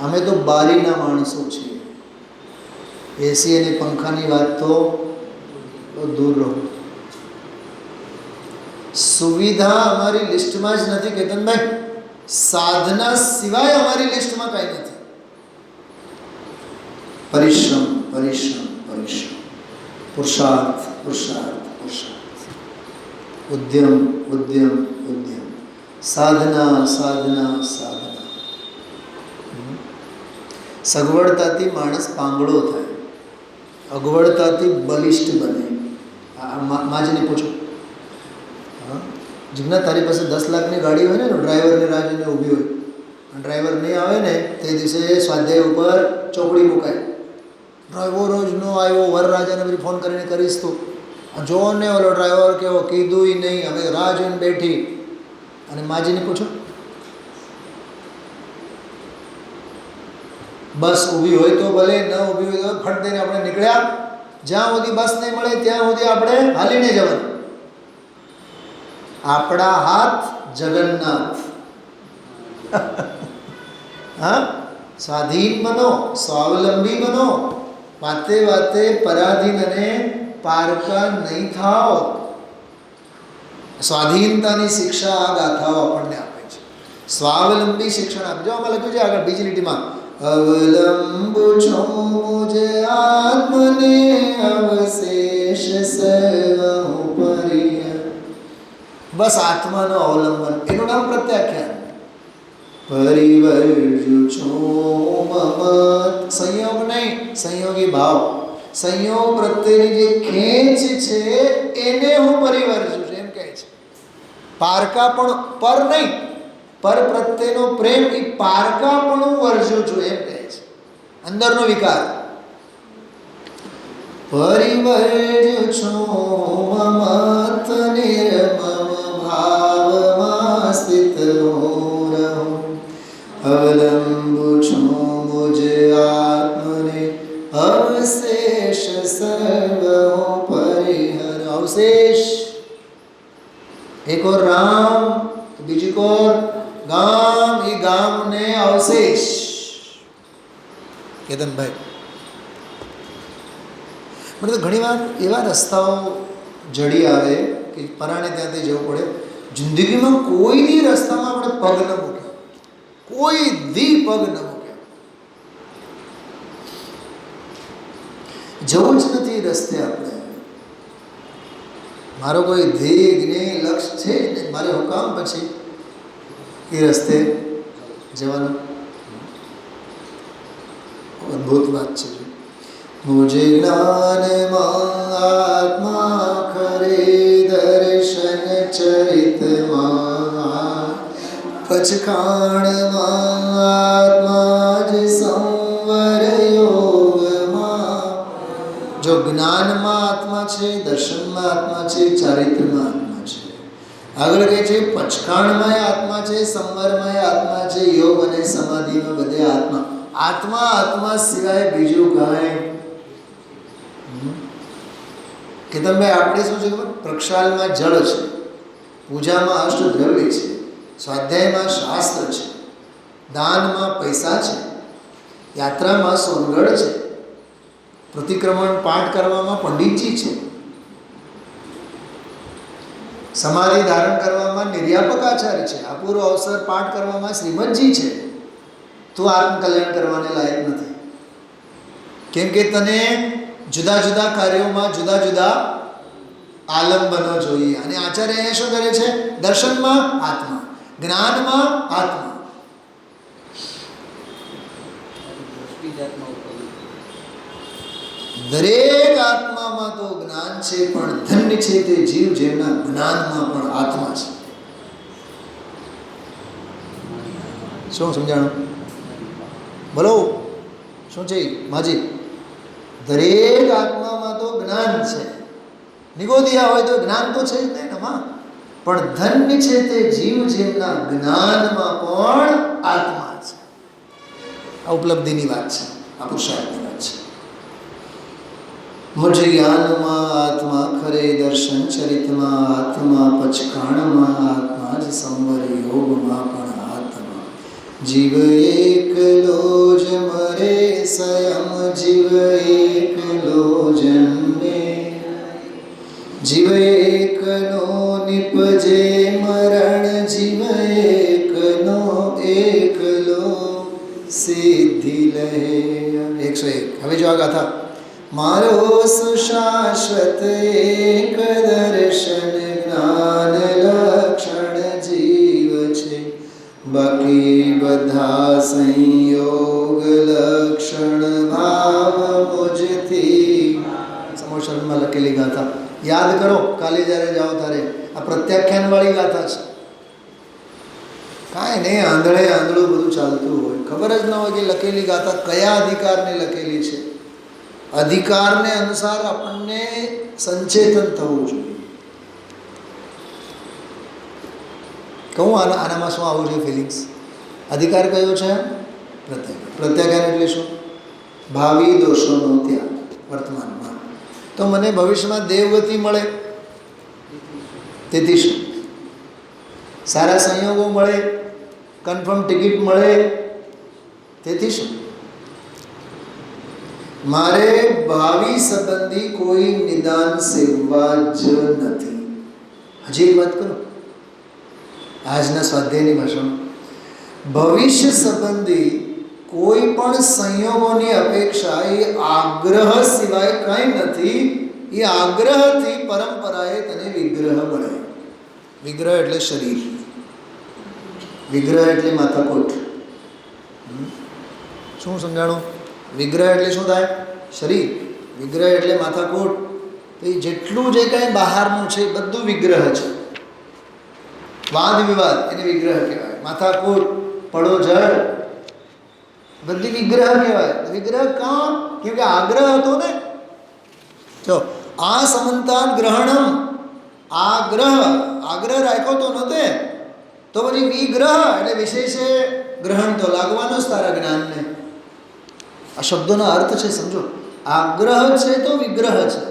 અમે તો બારીના માણસો છીએ. એસી અને પંખાની વાત તો દૂર રહો. સુવિધા અમારી લિસ્ટમાં જ નથી કેતનભાઈ, સાધના સિવાય અમારી લિસ્ટમાં કાંઈ નથી. પરિશ્રમ પરિશ્રમ પરિશ્રમ, પુરુષાર્થ પુરુષાર્થ પુરુષાર્થ, ઉદ્યમ ઉદ્યમ ઉદ્યમ, સાધના સાધના સાધના. સગવડતાથી માણસ પાંગળો થાય, અગવડતાથી બલિષ્ઠ બને. માજીને પૂછો, હા જીજ્ઞા તારી પાસે 10 લાખની ગાડી હોય ને, ડ્રાઈવરની રાહ જોઈને ઊભી હોય, ડ્રાઈવર નહીં આવે ને તે દિવસે સ્વાધ્યાય ઉપર ચોકડી મુકાય. ડ્રાઈવર રોજ નો આવ્યો, વરરાજાને બધી ફોન કરીને કરીશ તું. જો ને ઓલો ડ્રાઈવર કેવો, કીધું નહીં, હવે રાહ જોઈને બેઠી. અને માજીને પૂછો, બસ ઊભી હોય તો ભલે, ન ઊભી હોય તો ફટ દઈને આપણે નીકળ્યા. જ્યાં સુધી બસ નહીં મળે ત્યાં સુધી આપણે હાલીને જવાનું. આપણા હાથ જગન્નાથ. હા, સ્વાધીન બનો, સ્વાવલંબી બનો, વાતે વાતે પરાધીન અને પારકા નહીં થાઓ. સ્વાધીનતાની શિક્ષા આ ગાથાઓ આપણને આપે છે. સ્વાવલંબી શિક્ષણ આપે. જો આમાં લખ્યું છે આગળ બીજી લીટીમાં, અવલંબુ છું મુજે આત્મને અવશેષ સર્વ પરિય. બસ આત્માનો અવલંબન, એનું નામ પ્રત્યાખ્યાન. પરિવર્જુ છું મમત, સંયોગ નહીં, સંયોગી ભાવ. સંયોગ પ્રત્યેની જે ખેંચ છે એને હું પરિવર્જુ છું એમ કહે છે. પારકા પણ પર નહીં, પર પ્રત્યેનો પ્રેમ, એ પારકા પણ હું વર્જુ છું એમ કહે છે. અંદરનો વિકાર. પરિવર્જ છો મમત નિર્મમ ભાવમાં સ્થિત રહો, અવલંબુ છો મુજ આત્મને અવશેષ સર્વ પરિહર. અવશેષ એક ઓર રામ, બીજી કોર ગામ, એ ગામને અવશેષ. કેતનભાઈ, મને તો ઘણીવાર એવા રસ્તાઓ જડી આવે કે પરાણે ત્યાંથી જવું પડે. જિંદગીમાં કોઈ દી રસ્તામાં આપણે પગ ન મૂક્યો, કોઈ દી પગ ન મૂક્યો. જવું જ નથી રસ્તે આપણે. મારો કોઈ ધ્યેય જ્ઞેય લક્ષ્ય છે ને, મારે હુકામ પછી એ રસ્તે જવાનું. અદ્ભુત વાત છે. મુજે જ્ઞાનમાં આત્મા ખરે દર્શન ચરિતમાં, પચખાણમાં આત્મા જ સંવર યોગમાં. જો જ્ઞાનમાં આત્મા છે, દર્શનમાં આત્મા છે, ચારિત્રમાં આત્મા છે. આગળ કહે છે પચખાણમાં આત્મા છે, સંવરમાં આત્મા છે, યોગ અને સમાધિમાં બધે આત્મા. આત્મા આત્મા સિવાય બીજું કાંઈ. કેતનભાઈ, આપણે શું છે ખબર? પ્રક્ષાલમાં જળ છે, પૂજામાં અષ્ટદ્રવ્ય છે, સ્વાધ્યાયમાં શાસ્ત્ર છે, દાનમાં પૈસા છે, યાત્રામાં સોનગઢ છે, પ્રતિક્રમણ પાઠ કરવામાં પંડિતજી છે, સમાધિ ધારણ કરવામાં નિર્યાપક આચાર્ય છે, અપૂર્વ અવસર પાઠ કરવામાં શ્રીમદજી છે. તું આત્મકલ્યાણ કરવાને લાયક નથી. કેમ કે તને જુદા જુદા કાર્યોમાં જુદા જુદા આલંબનો જોઈએ. અને આચાર્ય અહીંયા શું કરે છે? દર્શનમાં આત્મા, જ્ઞાનમાં આત્મા. દરેક આત્મામાં તો જ્ઞાન છે, પણ ધન્ય છે તે જીવ જેમના જ્ઞાનમાં પણ આત્મા છે. શું સમજાણું? બોલો, શું છે માજી? દરેક આત્મામાં તો જ્ઞાન છે. નિગોદિયા હોય તો જ્ઞાન તો છે જ નહીં એમાં, પણ ધન્ય છે તે જીવ જેમના જ્ઞાનમાં પણ આત્મા છે. આ ઉપલબ્ધિની વાત છે, આ પુરુષાર્થની વાત છે. મુજ જ્ઞાનમાં આત્મા ખરે દર્શન ચરિતમાં આત્મા, પચખાણમાં આત્મા જ સંવર યોગમાં પણ આત્મા. જીવ એકલો જ મરે સ્વયં, જીવ એકલો જન્મે, જીવ એકનો નિપજે મરણ, જીવ એકનો એકલો સિદ્ધિ લહે. 101. હવે જો આ ગાથા. મારો સુશાશ્વત એક દર્શન જ્ઞાન લક્ષણ જીવ છે, બાકી બધા સંયોગ લક્ષણ ભાવ મુજથી. સમોશરમાં લખેલી ગાથા યાદ કરો. કાલે જ્યારે જાઓ ત્યારે આ પ્રત્યાખ્યાનવાળી ગાથા છે. કાંઈ નહીં, આંધળે આંધળું બધું ચાલતું હોય, ખબર જ ન હોય કે લખેલી ગાથા કયા અધિકારને લખેલી છે. અધિકારને અનુસાર આપણને સંચેતન થવું જોઈએ. કહું આનામાં શું આવવું જોઈએ ફિલિંગ્સ? અધિકાર કયો છે? પ્રત્યાખ્યાન. પ્રત્યાખ્યાન એટલે શું? ભાવિ દોષોનો ત્યાગ વર્તમાનમાં. તો મને ભવિષ્યમાં દેવગતિ મળે તેથી શું? સારા સંયોગો મળે, કન્ફર્મ ટિકિટ મળે તેથી શું? મારે ભાવિ સંબંધી કોઈ નિદાન સેવવા જ નથી. હજી એક વાત કરું આજના સ્વાધ્યાયની ભાષામાં. ભવિષ્ય સંબંધી કોઈ પણ સંયોગોની અપેક્ષા એ આગ્રહ સિવાય કંઈ નથી. એ આગ્રહથી પરંપરાએ તને વિગ્રહ મળે. વિગ્રહ એટલે શરીર, વિગ્રહ એટલે માથાકોટ. શું સમજાણું? વિગ્રહ એટલે શું થાય? શરીર. વિગ્રહ એટલે માથાકોટ. તો એ જેટલું જે કાંઈ બહારનું છે એ બધું વિગ્રહ છે. વાદ વિવાદ એને વિગ્રહ કહેવાય. માથાકોટ, પડો જળ, બધી વિગ્રહ કહેવાય. વિગ્રહ કાં? કેમ કે આગ્રહ હતો ને. જો આ સમંતાન ગ્રહણમ, આગ્રહ રાખ્યો તો નહોતે, તો પછી વિગ્રહ એટલે વિશેષે ગ્રહણ તો લાગવાનો જ તારા જ્ઞાનને. આ શબ્દોનો અર્થ છે, સમજો. આગ્રહ છે તો વિગ્રહ છે.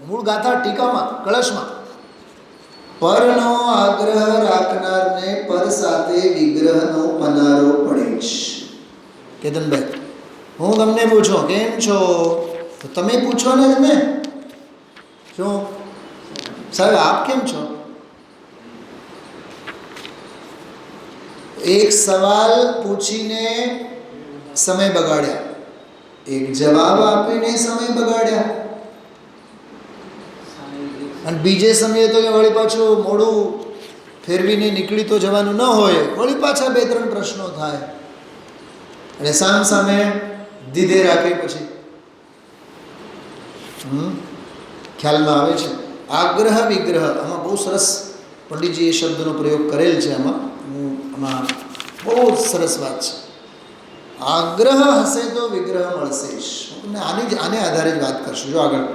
મૂળ ગાથા ટીકામાં કળશમાં, પરનો આગ્રહ રાખનારને પર સાથે વિગ્રહનો પનારો પડે છે. કેતનભાઈ, હું તમને પૂછો કેમ છો, તો તમે પૂછવાના જ ને. શું સાહેબ આપ કેમ છો? એક સવાલ પૂછીને સમય બગાડ્યા, એક જવાબ આપીને સમય બગાડ્યા, અને બીજે સમયે તો વળી પાછું મોડું ફેરવીને નીકળી તો જવાનું ન હોય, વળી પાછા 2-3 પ્રશ્નો થાય, અને સામે દીધે રાખે. પછી ખ્યાલમાં આવે છે. આગ્રહ વિગ્રહ, આમાં બહુ સરસ પંડિતજી એ શબ્દનો પ્રયોગ કરેલ છે. આમાં બહુ સરસ વાત છે. આગ્રહ હશે તો વિગ્રહ મળશે જ. તમને આને આધારે જ વાત કરશું. જો આગળ,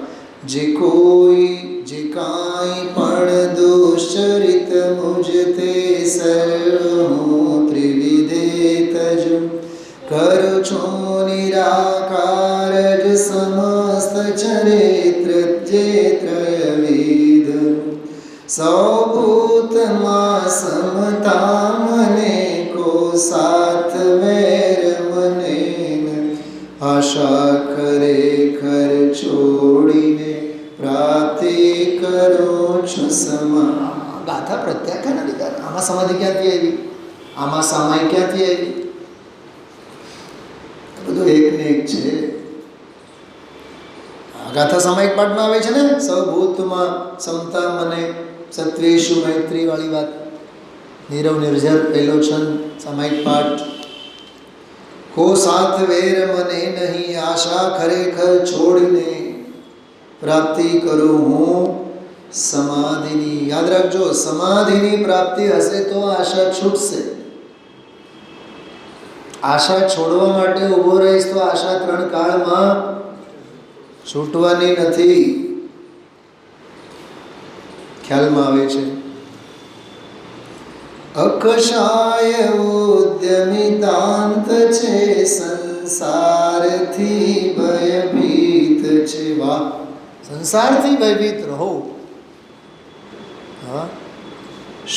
જે કોઈ જે કાંઈ પણ દુશ્ચરિત મુજ તે સર્વ ત્રિવિધે તજો, કરું છું નિરાકાર જ સમસ્ત ચરિત્ર જે ત્રયવિધ, સૌભૂતમાં સમતા મને કો સાથ વેર મને, આશા ખરેખર છોડીને પ્રાપ્તિ કરો છો સમા. ગાથા પ્રત્યાખ્યાન અધિકાર. આમાં સમાધિ ક્યાંથી આવી? આમાં સામાય ક્યાંથી આવી? બધું એક ને એક છે. ગાથા સામાયિક પાઠમાં આવે છે ને, સૌભૂતમાં સમતા મને, સત્વેશુ મૈત્રી વાળી વાત. નીરવ નિર્ઝર પહેલો છંદ, સામાયિક પાઠ. કો સાથ વેર મને નહીં, આશા ખરેખર છોડીને પ્રાપ્તિ કરું હું સમાધિની. યાદ રાખજો, સમાધિની પ્રાપ્તિ હશે તો આશા છૂટશે. આશા છોડવા માટે ઊભો રહીશ તો આશા 3 કાળમાં છૂટવાની નથી. ખ્યાલમાં આવે છે. અકશાય ઉદ્યમિતાંત છે, સંસારથી ભયભીત છે. વાહ, સંસારથી ભયભીત રહો. હા,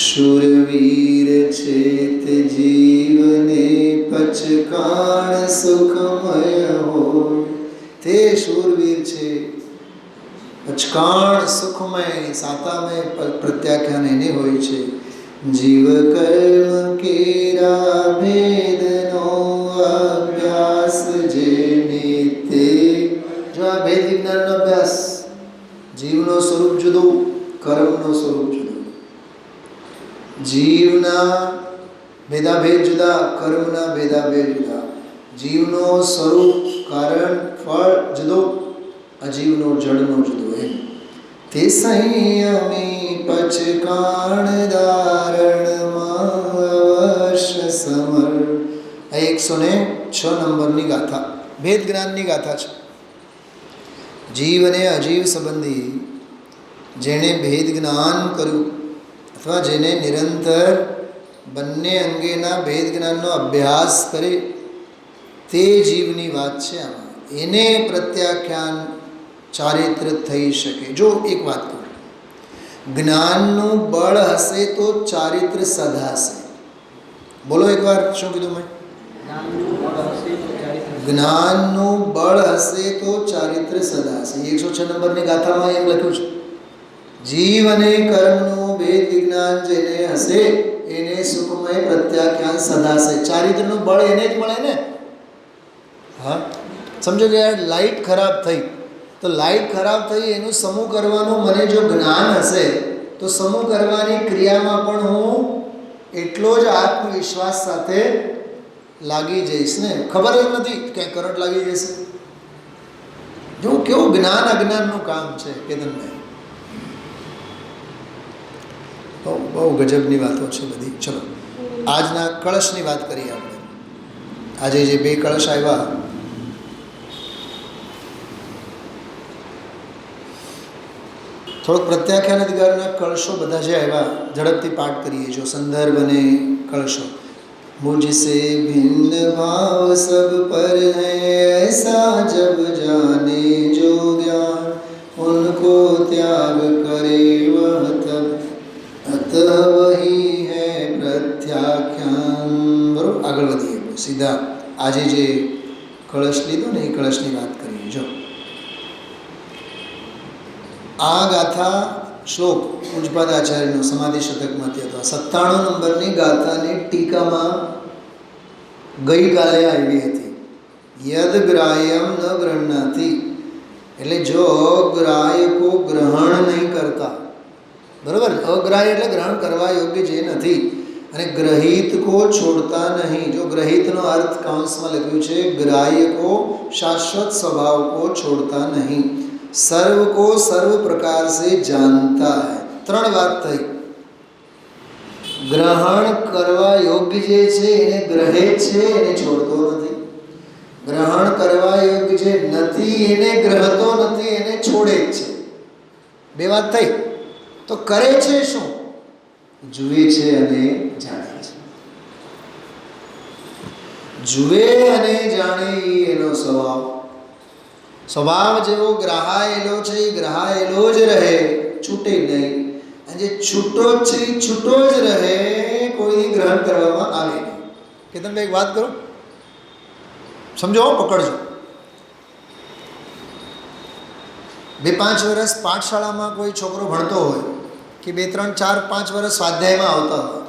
શૂરવીર છે તે જીવને પચકાણ સુખમય હોય. તે શૂરવીર છે, પચકાણ સુખમય, સાતામય પ્રત્યાખ્યાન એને હોય છે. જીવ કર્મ કેરા ભેદનો અભ્યાસ જે નિત્ય. જો આ ભેદ વિજ્ઞાનનો અભ્યાસ, જીવનો સ્વરૂપ જુદો, કર્મનો સ્વરૂપ જુદો, જીવના ભેદાભેદ જુદા, કર્મના ભેદાભેદ જુદા, જીવનો સ્વરૂપ કારણ ફળ જુદો, અજીવનો જડનો જુદો. એમ તે સંયમી પચકાણ ધારણમાં અવશ્ય સમર. આ 106 નંબરની ગાથા ભેદ જ્ઞાનની ગાથા છે. જીવ અને અજીવ સંબંધી જેણે ભેદ જ્ઞાન કર્યું, અથવા જેને નિરંતર બંને અંગેના ભેદ જ્ઞાનનો અભ્યાસ કરે, તે જીવની વાત છે. આમાં એને પ્રત્યાખ્યાન ચારિત્ર થઈ શકે. જો એક વાત કહું, જ્ઞાનનું બળ હશે તો ચારિત્ર સધાશે. બોલો એકવાર, શું કીધું મેં? જ્ઞાનનું બળ હશે તો ચારિત્ર સધાશે. 106 નંબરની ગાથામાં એમ લખ્યું છે, જીવ અને કર્મનું ભેદ વિજ્ઞાન જેને હશે એને સુખમય પ્રત્યાખ્યાન સધાશે. ચારિત્રનું બળ એને જ મળે ને. હા, સમજો કે યાર લાઇટ ખરાબ થઈ, તો લાઇટ ખરાબ થઈ એનું સમૂહ કરવાનું મને જો જ્ઞાન હશે તો સમૂહ કરવાની ક્રિયામાં પણ હું એટલો જ આત્મવિશ્વાસ સાથે લાગી જઈશ ને. ખબર જ નથી કે કરંટ લાગી જશે. જો કેવું જ્ઞાન અજ્ઞાનનું કામ છે કેતનભાઈ. બહુ ગજબની વાતો છે બધી. ચલો આજના કળશની વાત કરીએ આપણે. આજે જે 2 કળશ આવ્યા, થોડોક પ્રત્યાખ્યાન અધિકારના કળશો બધા જે આવ્યા ઝડપથી પાઠ કરીએ. જો સંદર્ભ અને કળશો. मुझसे भिन्न भाव सब पर है, ऐसा जब जाने जो ज्ञान उनको त्याग करे वह तब अतः वही है प्रत्याख्यान. बरोबर, આગળ વધીએ. સીધા આજે જે કળશ લીધો ને એ કળશની વાત કરીએ. જો આ ગાથા શ્લોક પૂજપાદ આચાર્યનો સમાધિ શતકમાંથી હતો. 97 નંબરની ગાથાની ટીકામાં ગઈકાલે આવી હતી. યદ ગ્રાહ્યમ ન ગૃહ્ણાતિ, એટલે જો ગ્રાહ્યકો ગ્રહણ નહીં કરતા, બરાબર, અગ્રાહ્ય એટલે ગ્રહણ કરવા યોગ્ય જે નથી, અને ગ્રહિત કો છોડતા નહીં. જો ગ્રહિતનો અર્થ કાંસમાં લખ્યું છે ગ્રાહ્ય કો શાશ્વત સ્વભાવ કો છોડતા નહીં. સર્વ કો સર્વ પ્રકાર से जानता है. 3 વાત થઈ. ગ્રહણ કરવા યોગ્ય જે છે એને ગ્રહે છે, એને છોડતો નથી. ગ્રહણ કરવા યોગ્ય જે નથી એને ગ્રહતો નથી, એને છોડે જ છે. 2 વાત થઈ. તો કરે છે શું? જુએ છે અને જાણે છે. જુએ અને જાણે એનો સ્વભાવ જેવો ગ્રહાયેલો છે એ ગ્રહાયેલો જ રહે, છૂટે નહીં. અને જે છૂટો છે એ છૂટો જ રહે, કોઈ ગ્રહણ કરવામાં આવે નહીં. કે તમે એક વાત કરો, સમજો, પકડજો. 2-5 વર્ષ પાઠશાળામાં કોઈ છોકરો ભણતો હોય કે 2-3-4-5 વર્ષ સ્વાધ્યાયમાં આવતા હોય,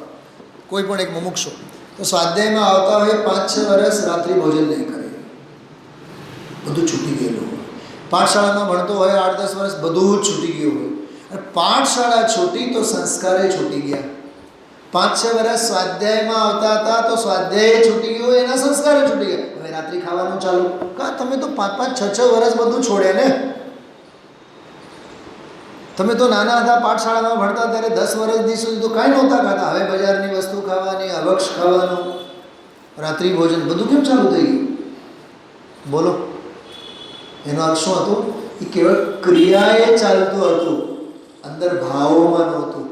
કોઈ પણ એક મુમુક્ષુ, તો સ્વાધ્યાયમાં આવતા હોય 5-6 વર્ષ રાત્રિ ભોજન નહીં કરે, બધું છૂટી ગયેલું હોય. પાઠશાળામાં ભણતો હોય 8-10 વર્ષ, બધું જ છૂટી ગયું હોય. અને પાઠશાળા છૂટી તો સંસ્કારે છૂટી ગયા. 5-6 વર્ષ સ્વાધ્યાયમાં આવતા હતા તો સ્વાધ્યાય છૂટી ગયું, એના સંસ્કારે છૂટી ગયા. હવે રાત્રિ ખાવાનું ચાલુ. તમે તો 5-5-6 વર્ષ બધું છોડ્યા ને. તમે તો નાના હતા, પાઠશાળામાં ભણતા ત્યારે 10 વર્ષથી સુધી તો કાંઈ નહોતા ખાતા. હવે બજારની વસ્તુ ખાવાની, અભક્ષ ખાવાનું, રાત્રિ ભોજન, બધું કેમ ચાલુ થઈ ગયું? બોલો. એનો અર્થ શું હતો? એ કેવળ ક્રિયાએ ચાલતું હતું, અંદર ભાવોમાં નહોતું.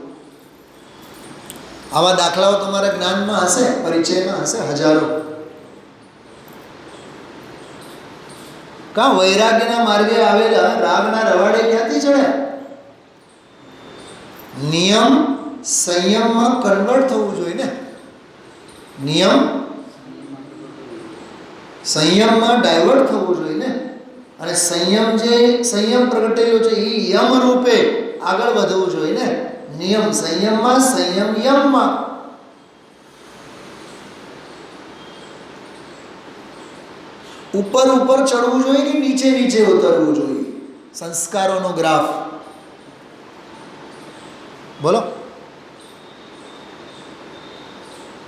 આવા દાખલાઓ તમારા જ્ઞાનમાં હશે, પરિચયમાં હશે, હજારો. કાં વૈરાગ્યના માર્ગે આવેલા રાગના રવાડે ક્યાંથી ચડ્યા? નિયમ સંયમમાં કન્વર્ટ થવું જોઈએ ને. નિયમ સંયમમાં ડાયવર્ટ થવું જોઈએ ને. અને સંયમ જે સંયમ પ્રગટેલો છે એ યમ રૂપે આગળ વધવું જોઈએ ને. નિયમ સંયમમાં, સંયમ યમમાં. ઉપર ઉપર ચડવું જોઈએ કે નીચે નીચે ઉતરવું જોઈએ? સંસ્કારોનો ગ્રાફ બોલો.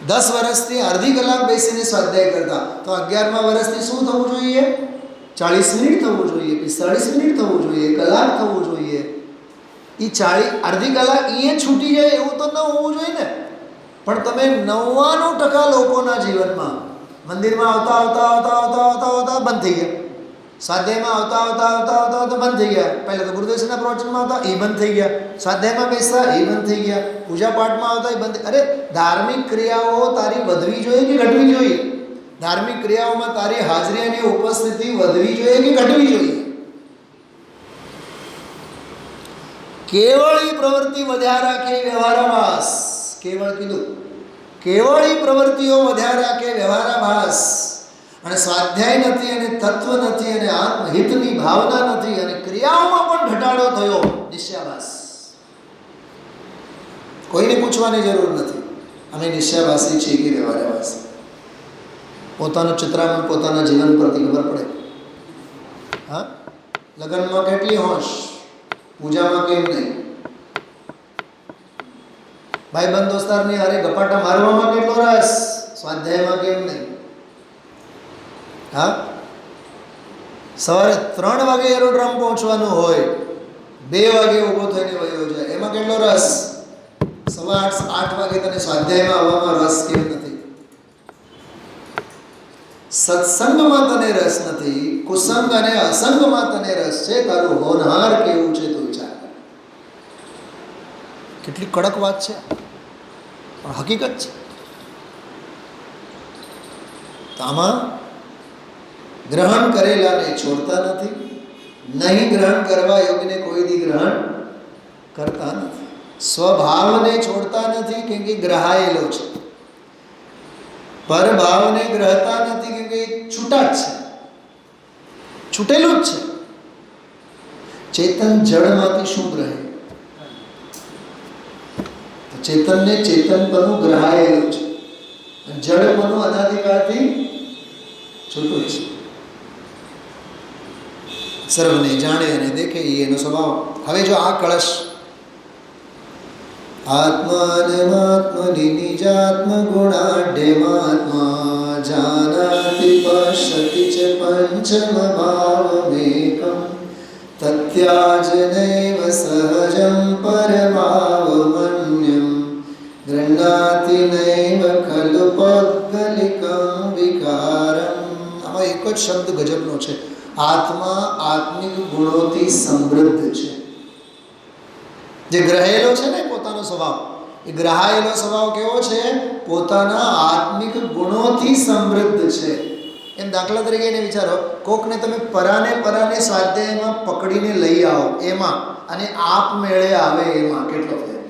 10 વર્ષથી અડધી કલાક બેસીને સ્વાધ્યાય કરતા, તો 11મા વર્ષથી શું થવું જોઈએ? 40 મિનિટ થવું જોઈએ, 45 મિનિટ થવું જોઈએ, કલાક થવું જોઈએ. એ અડધી કલાક એ છૂટી જાય એવું તો ન હોવું જોઈએ ને. પણ તમે 99% લોકોના જીવનમાં મંદિરમાં આવતા આવતા આવતા આવતા આવતા આવતા બંધ થઈ ગયા, સ્વાધ્યાયમાં આવતા આવતા આવતા આવતા આવતા બંધ થઈ ગયા. પહેલાં તો ગુરુદેવના પ્રવચનમાં આવતા એ બંધ થઈ ગયા, સ્વાધ્યાયમાં બેસતા એ બંધ થઈ ગયા, પૂજા પાઠમાં આવતા એ બંધ. અરે ધાર્મિક ક્રિયાઓ તારી વધવી જોઈએ કે ઘટવી જોઈએ? ધાર્મિક ક્રિયાઓમાં તારી હાજરી અને ઉપસ્થિતિ વધવી જોઈએ કે ઘટવી જોઈએ? કેવળી પ્રવૃત્તિ વધ્યા રાખે વ્યવહારાભાસ. કેવળ કીધું, કેવળી પ્રવૃત્તિઓ વધ્યા રાખે વ્યવહારાભાસ. અને સ્વાધ્યાય નથી, અને તત્વ નથી, અને આત્મહિતની ભાવના નથી, અને ક્રિયાઓમાં પણ ઘટાડો થયો, નિશ્ચયાભાસ. કોઈને પૂછવાની જરૂર નથી અમે નિશ્ચયાભાસી છીએ કે વ્યવહારાભાસી. પોતાનું ચિત્રામણ પોતાના જીવન પરથી ખબર પડે. હા, લગ્નમાં કેટલી હોશ, પૂજામાં કેમ નહીં? ભાઈબંધ દોસ્તારની હારે ગપાટા મારવામાં કેટલો રસ, સ્વાધ્યાયમાં કેમ નહીં? હા, સવારે 3 વાગે એરોડ્રોમ પહોંચવાનું હોય, 2 વાગે ઊભો થઈને વયો જાય, એમાં કેટલો રસ? 7:30-8 વાગે તને સ્વાધ્યાયમાં આવવામાં રસ કેમ નથી? સત્સંગમાં તને રસ નથી, કુસંગ અને અસંગમાં તને રસ છે, તારું હોનહાર કેવું છે તો વિચાર કર. કેટલી કડક વાત છે, પણ હકીકત છે. તો આમાં ગ્રહણ કરેલાને છોડતા નથી, નહીં ગ્રહણ કરવા યોગ્યને કોઈ દી ગ્રહણ કરતા નથી, સ્વભાવને છોડતા નથી કેમ કે ગ્રહાયેલો છે, પરભાવને ગ્રહતા નથી કેમ કે છૂટા જ છે, છૂટેલું જ છે. ચેતન જળમાંથી શું ગ્રહે? ચેતનને ચેતનપણું ગ્રહાયેલું છે, જળપણું અનાદિકાળથી છૂટું છે. સર્વને જાણે અને દેખે એનો સ્વભાવ. હવે જો આ કળશ આત્માનમાત્મનિ નિજાત્મ ગુણાઢ્યમાત્મા જાનાતિ પશ્યતિ ચ પંચમ ભાવમેકં તત્યાજનૈવ સહજં પરમાવમન્યં ગૃહ્ણાતિ નૈવ ખલુ પદ્ગલિકં વિકારમ. આમાં એક જ શબ્દ ગજબનો છે. આત્મા આત્મિક ગુણોથી સમૃદ્ધ છે. જે ગ્રહેલો છે ને પોતાનો સ્વભાવ, એ ગ્રહાયેલો સ્વભાવ કેવો છે? પોતાના આત્મિક ગુણોથી સમૃદ્ધ છે. એમ દાખલા તરીકે એને વિચારો, કોકને તમે પરાને સ્વાધ્યાયમાં પકડીને લઈ આવો એમાં અને આપમેળે આવે એમાં કેટલો ફેર.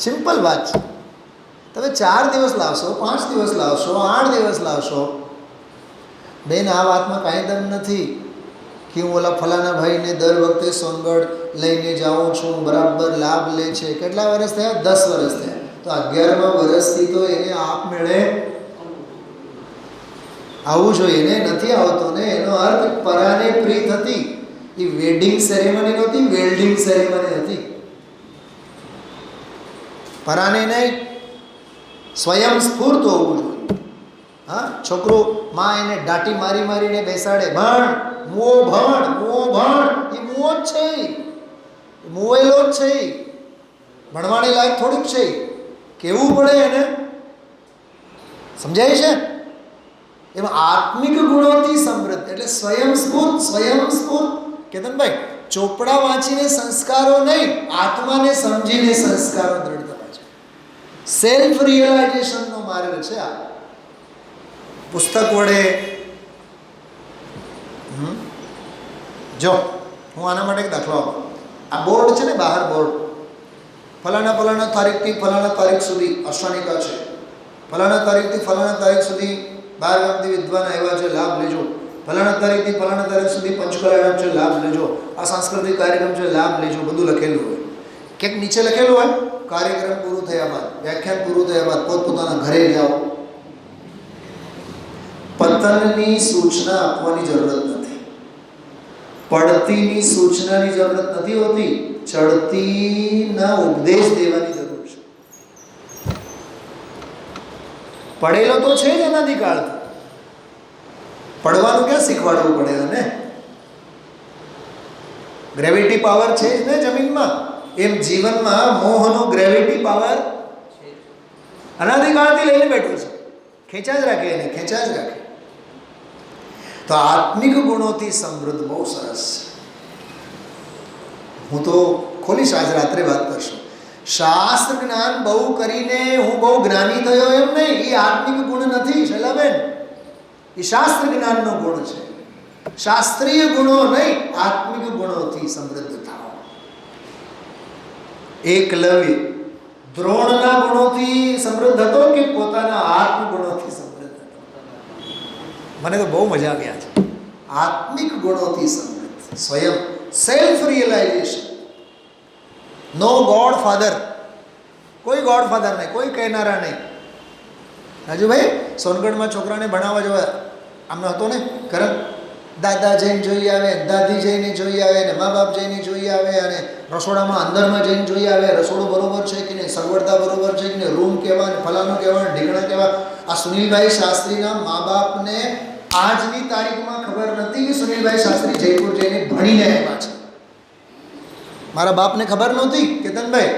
સિમ્પલ વાત છે. તમે 4 દિવસ લાવશો, 5 દિવસ લાવશો, 8 દિવસ લાવશો, બેન આ વાતમાં કાંઈ દમ નથી કે હું ઓલા ફલાના ભાઈને દર વખતે સોનગઢ લઈને જાઉં છું, બરાબર લાભ લે છે. કેટલા વર્ષ થયા? 10 વર્ષ થયા. તો 11મા વર્ષથી તો એને આપમેળે આવવું જોઈએ ને, નથી આવતો ને. એનો અર્થ પરાને પ્રીત હતી. એ વેડિંગ સેરેમની નહોતી, વેલ્ડિંગ સેરેમની હતી. પરાને નહીં, સ્વયં સ્ફૂર્ત હોવું જોઈએ. હા, છોકરો માં એને દાટી મારીને બેસાડે, ભણ મુઓ ભણ, એ મુઓ જ છે, મુવેલો જ છે, ભણવાને લાયક થોડુંક છે, કેવું પડે એને. સમજાય છે? એમાં આત્મિક ગુણોથી સમૃદ્ધ એટલે સ્વયં સ્ફૂર્ત. કેતનભાઈ, ચોપડા વાંચીને સંસ્કારો નહીં, આત્માને સમજીને સંસ્કારો દ્રઢ થવા છે. સેલ્ફ રિયલાઇઝેશનનો માર્ગ છે આ. પુસ્તક વડે જો હું આના માટે એક દાખલો આપું. આ બોર્ડ છે ને, બહાર બોર્ડ, ફલાણા તારીખથી ફલાણા તારીખ સુધી અષ્ટાનિકા છે, ફલાણા તારીખથી ફલાણા તારીખ સુધી 12 ગામથી વિદ્વાન આવ્યા છે, લાભ લેજો, ફલાણા તારીખથી ફલાણા તારીખ સુધી પંચકલાયણ છે, લાભ લેજો, આ સાંસ્કૃતિક કાર્યક્રમ છે, લાભ લેજો, બધું લખેલું હોય. ક્યાંક નીચે લખેલું હોય, કાર્યક્રમ પૂરું થયા બાદ, વ્યાખ્યાન પૂરું થયા બાદ પોતપોતાના ઘરે જાઓ. પતનની સૂચના આપવાની જરૂરત નથી, પડતીની સૂચનાની જરૂરત નથી હોતી, ચડતીના ઉપદેશ દેવાની જરૂર છે. પડેલો તો છે જ એનાથી કાળથી, પડવાનું ક્યાં શીખવાડવું પડે? અને ગ્રેવિટી પાવર છે જ ને જમીનમાં, એમ જીવનમાં મોહનો ગ્રેવિટી પાવર અનાદિકાળથી લઈને બેઠો છે, ખેંચા જ રાખે એને, ખેંચા જ રાખે. તો આત્મિક ગુણોથી સમૃદ્ધ બહુ સરસ છે. હું તો ખોલીશ, આજ રાત્રે વાત કરશું. શાસ્ત્ર જ્ઞાન બહુ કરીને હું બહુ જ્ઞાની થયો એમ નહીં, એ આત્મિક ગુણ નથી શૈલાબેન, એ શાસ્ત્ર જ્ઞાનનો ગુણ છે. શાસ્ત્રીય ગુણો નહીં, આત્મિક ગુણોથી સમૃદ્ધ થાઓ. એકલવ્ય દ્રોણના ગુણોથી સમૃદ્ધ હતો કે પોતાના આત્મ ગુણોથી સમૃદ્ધ હતો? મને તો બહુ મજા આવી આજે. આત્મિક ગુણોથી સમૃદ્ધ, સ્વયં સેલ્ફ રિયલાઇઝેશન. નો ગોડ ફાધર, કોઈ ગોડ ફાધર નહીં, કોઈ કહેનારા નહીં. રાજુભાઈ, સોનગઢમાં છોકરાને ભણાવવા જવા આમનો હતો ને કરમ, દાદા જઈને જોઈ આવે, દાદી જઈને જોઈ આવે, ને મા બાપ જઈને જોઈ આવે, અને રસોડામાં અંદરમાં જઈને જોઈ આવે, રસોડું બરોબર છે કે નહીં, સગવડતા બરોબર છે કે નહીં, રૂમ કેવા, ને ફલાનો કેવા, ઢીકણા કેવા. આ સુનિલભાઈ શાસ્ત્રીના મા બાપને આજની તારીખમાં ખબર નથી કે સુનિલભાઈ શાસ્ત્રી જયપુર જઈને ભણીને આવ્યા છે. મારા બાપને ખબર નહોતી. કેતનભાઈ,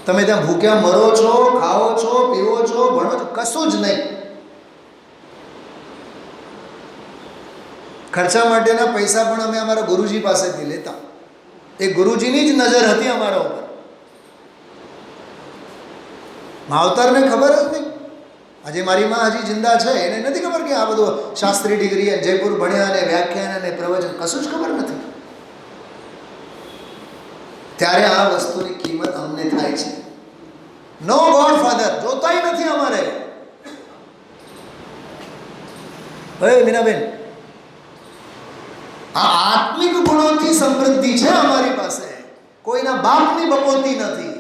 તમે ત્યાં ભૂખ્યા મરો છો, ખાઓ છો, પીવો છો, ભણો છો, કશું જ નહીં. ખર્ચા માટેના પૈસા પણ અમે અમારા ગુરુજી પાસેથી લેતા. એ ગુરુજીની જ નજર હતી અમારા ઉપર. માવતરને ખબર જ નહીં. આજે મારી માં હજી જિંદા છે, એને નથી ખબર કે આ બધું શાસ્ત્રી ડિગ્રી અને જયપુર ભણ્યા અને વ્યાખ્યાન અને પ્રવચન કશું જ ખબર નથી. ત્યારે આ વસ્તુની કિંમત અમને થાય છે. નો ગોડ ફાધર જોતાય નથી અમારે. હવે મીનાબેન, આ આત્મિક ગુણોથી સમૃદ્ધિ છે અમારી પાસે, કોઈના બાપની બપોતી નથી.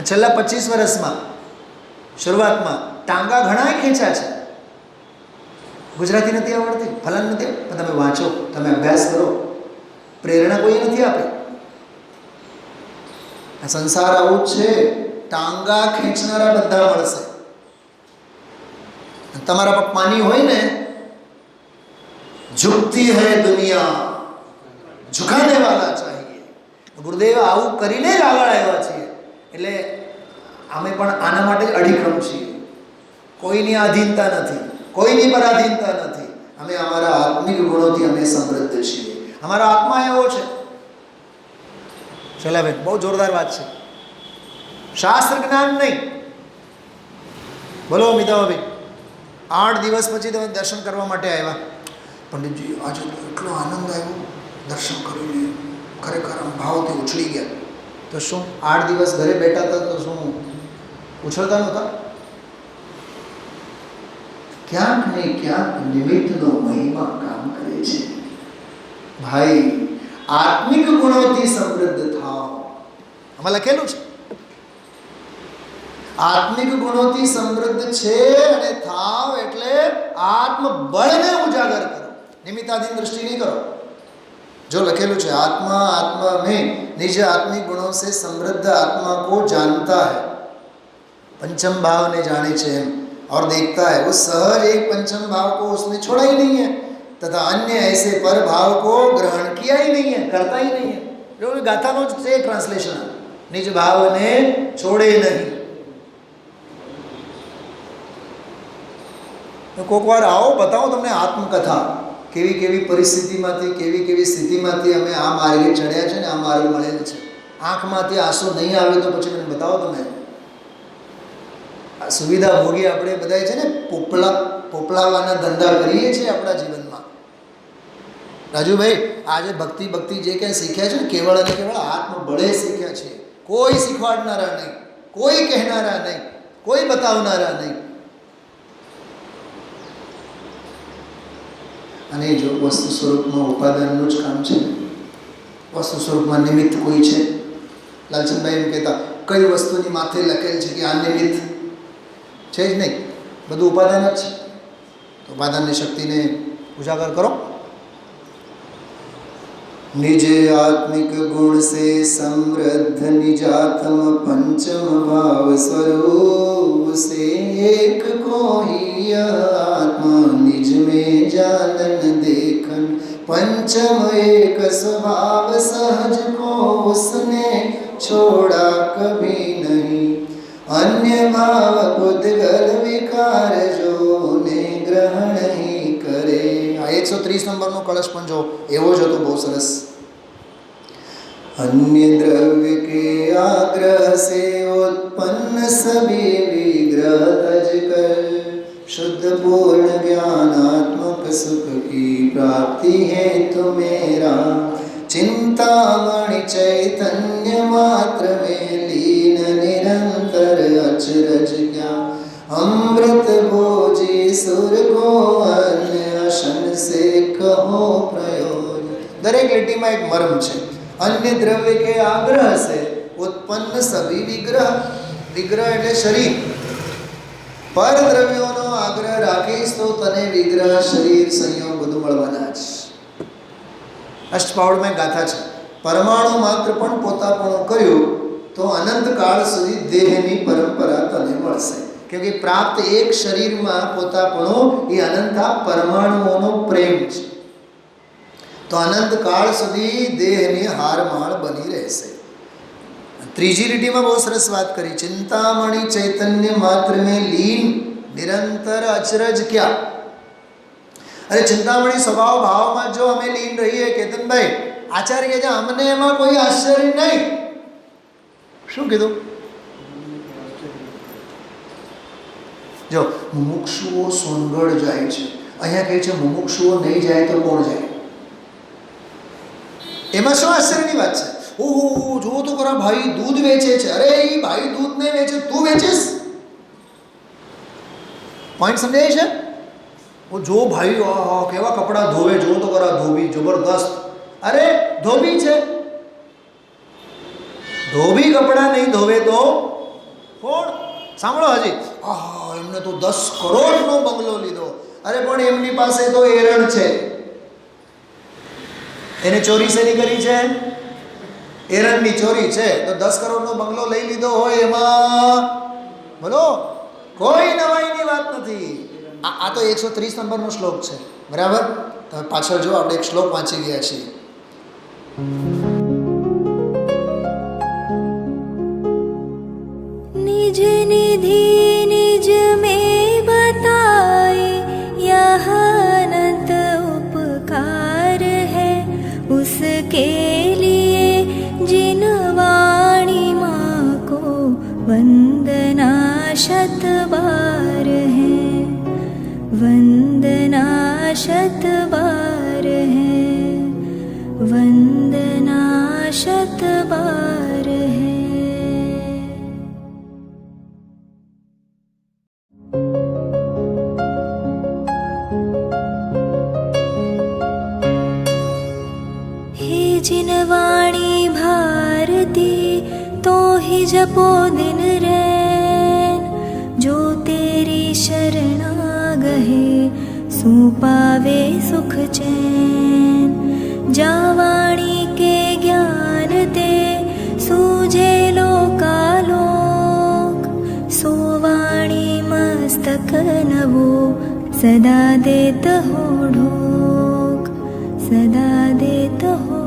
છેલ્લા 25 વર્ષમાં શરૂઆતમાં ટાંગા ઘણા ખેંચ્યા છે. ગુજરાતી નથી આવડતી, ફલાન નથી, પણ તમે વાંચો, તમે અભ્યાસ કરો, પ્રેરણા કોઈ નથી આપી. આ સંસાર આવું જ છે, ટાંગા ખેંચનારા બધા મળશે. તમારા પપ્પાની હોય ને, ઝુકતી હૈ દુનિયા, ઝુકાને વાલા ચાહીએ. ગુરુદેવ આવું કરીને જ આગળ આવ્યા છીએ. એટલે અમે પણ આના માટે અડીખમ છીએ. કોઈની આધીનતા નથી, કોઈની પરાધીનતા નથી. અમે અમારા આત્મિક ગુણોથી અમે સમૃદ્ધ છીએ. અમારા આત્મા એવો છે. શૈલાબેન, બહુ જોરદાર વાત છે. શાસ્ત્ર જ્ઞાન નહીં. બોલો મિતાભાઈ, 8 દિવસ પછી તમે દર્શન કરવા માટે આવ્યા. પંડિતજી, આજે એટલો આનંદ આવ્યો, દર્શન કરીને ખરેખર આમ ભાવથી ઉછળી ગયા. તો શું 8 દિવસ ઘરે બેઠા હતા તો શું ઉછળતા નહોતા? ક્યાંક ને ક્યાંક નિમિત્તનો મહિમા કામ કરે છે. ભાઈ, આત્મિક ગુણોથી સમૃદ્ધ થાવ. આમાં લખેલું છે, આત્મિક ગુણોથી સમૃદ્ધ છે અને થાવ એટલે આત્મબળને ઉજાગર કરો, નિમિત્તાધીન દૃષ્ટિ નહીં કરો. जो लखेलू है, आत्मा आत्मा में निज आत्मिक गुणों से समृद्ध आत्मा को जानता है, पंचम भाव ने जाने छे और देखता है. वो सहज एक पंचम भाव को उसने छोड़ा ही नहीं है तथा अन्य ऐसे पर भाव को ग्रहण किया ही नहीं है, करता ही नहीं है. जो गाथा नो से ट्रांसलेशन, निज भाव ने छोड़े नहीं. तो कोक बार आओ, बताओ तुमने आत्मकथा કેવી કેવી પરિસ્થિતિમાંથી, કેવી કેવી સ્થિતિમાંથી અમે આ માર્ગે ચડ્યા છે ને આ માર્ગ મળેલ છે. આંખમાંથી આંસુ નહીં આવે તો પછી મને બતાવો તમે. આ સુવિધા ભોગી આપણે બધા છે ને, પોપલાવાના ધંધા કરીએ છીએ આપણા જીવનમાં. રાજુભાઈ, આજે ભક્તિ ભક્તિ જે કંઈ શીખ્યા છે ને, કેવળ અને કેવળ આત્મબળે શીખ્યા છે. કોઈ શીખવાડનારા નહીં, કોઈ કહેનારા નહીં, કોઈ બતાવનારા નહીં. અને જો વસ્તુ સ્વરૂપમાં ઉપાદાનનું જ કામ છે, વસ્તુ સ્વરૂપમાં નિમિત્ત કોઈ છે. લાલચંદભાઈ એમ કહેતા, કઈ વસ્તુની માથે લખેલ છે કે આ નિમિત્ત છે જ નહીં, બધું ઉપાદાન જ છે. તો ઉપાદાનની શક્તિને ઉજાગર કરો. निज आत्मिक गुण से समृद्ध निजात्म पंचम भाव स्वरूप से एक को ही आत्मा निज में जानन देखन पंचम एक स्वभाव सहज को उसने छोड़ा कभी नहीं. अन्य भाव बुद्धगल विकार जो ने ग्रहण ही करे. આ 130 નંબરનો કળશ પણ જો એવો જ હતો, બહુ સરસ. अन्य द्रव्य के आग्रह से उत्पन्न सभी विग्रह तज कर शुद्ध पूर्ण ज्ञानात्मक सुख की प्राप्ति है मेरा. चिंतामणि चैतन्य मात्र में लीन निरंतर अचरज क्या अमृत भोजी सुर को अन्य अशन से कहो प्रयोजन. दरेक લીટીમાં એક મર્મ છે. अन्य द्रव्य के आग्रह से उत्पन्न सभी विग्रह, विग्रह એટલે શરીર, પર દ્રવ્યોનો આગ્રહ રાખીશ તો તને વિગ્રહ, શરીર, સંયોગ બધું મળવાના જ. અષ્ટપાવડમાં ગાથા છે, પરમાણુ માત્ર પણ પોતાપણું કર્યું તો અનંત કાળ સુધી દેહની પરંપરા તને મળશે. क्योंकि प्राप्त एक शरीर में पोतापणो ये अनंत परमाणुओं प्रेम है. તો અનંતકાળ સુધી દેહની હારમાળ બની રહેશે. ત્રીજી લીટીમાં બહુ સરસ વાત કરી, ચિંતામણી ચૈતન્ય માત્ર મેં લીન નિરંતર અચરજ ક્યાં. અરે ચિંતામણી સ્વભાવ ભાવમાં જો અમે લીન રહીએ, કેતનભાઈ આચાર્ય છે, અમને એમાં કોઈ આશ્ચર્ય નહીં. શું કીધું? જો મુમુક્ષુઓ સોનગઢ જાય છે, અહીંયા કહે છે મુમુક્ષુઓ નહીં જાય તો કોણ જાય? એમાં શું આશ્ચર્યની વાત છે? ઓહો, જુઓ તો ખરા, ભાઈ દૂધ વેચે છે. અરે એ ભાઈ દૂધ નહીં વેચે, તું વેચીશ. પોઈન્ટ સમજાય છે? ઓ જો ભાઈ કેવા કપડાં ધોવે, જુઓ તો ખરા, ધોબી જબરદસ્ત. અરે ધોબી છે, ધોબી કપડાં નહીં ધોવે તો કોણ? સાંભળો હજી, એમને તો 10 કરોડનો બંગલો લીધો. અરે પણ એમની પાસે તો એરણ છે. એને ચોરી શેની કરી છે? એરણની ચોરી છે. તો 10 કરોડનો બંગલો લઈ લીધો હોય એમાં બોલો કોઈ નવાઈની વાત નથી. આ તો 130 નંબરનો શ્લોક છે, બરાબર? તમે પાછળ જો, આપણે એક શ્લોક વાંચી ગયા છીએ.
निज निधि निज में बताए यह अनंत उपकार है उसके लिए जिन वाणी माँ को वंदना शत बार है, वंदना शत बार है, वंदना शत बार है. जिन वाणी भारती तो ही जपो दिन रैन, जो तेरी शरणा गहे सो पावे सुख चैन. जा वाणी के ज्ञान ते सूझे लोकालोक, सो वाणी मस्तक नवो सदा देत हो ढोक, सदा देत हो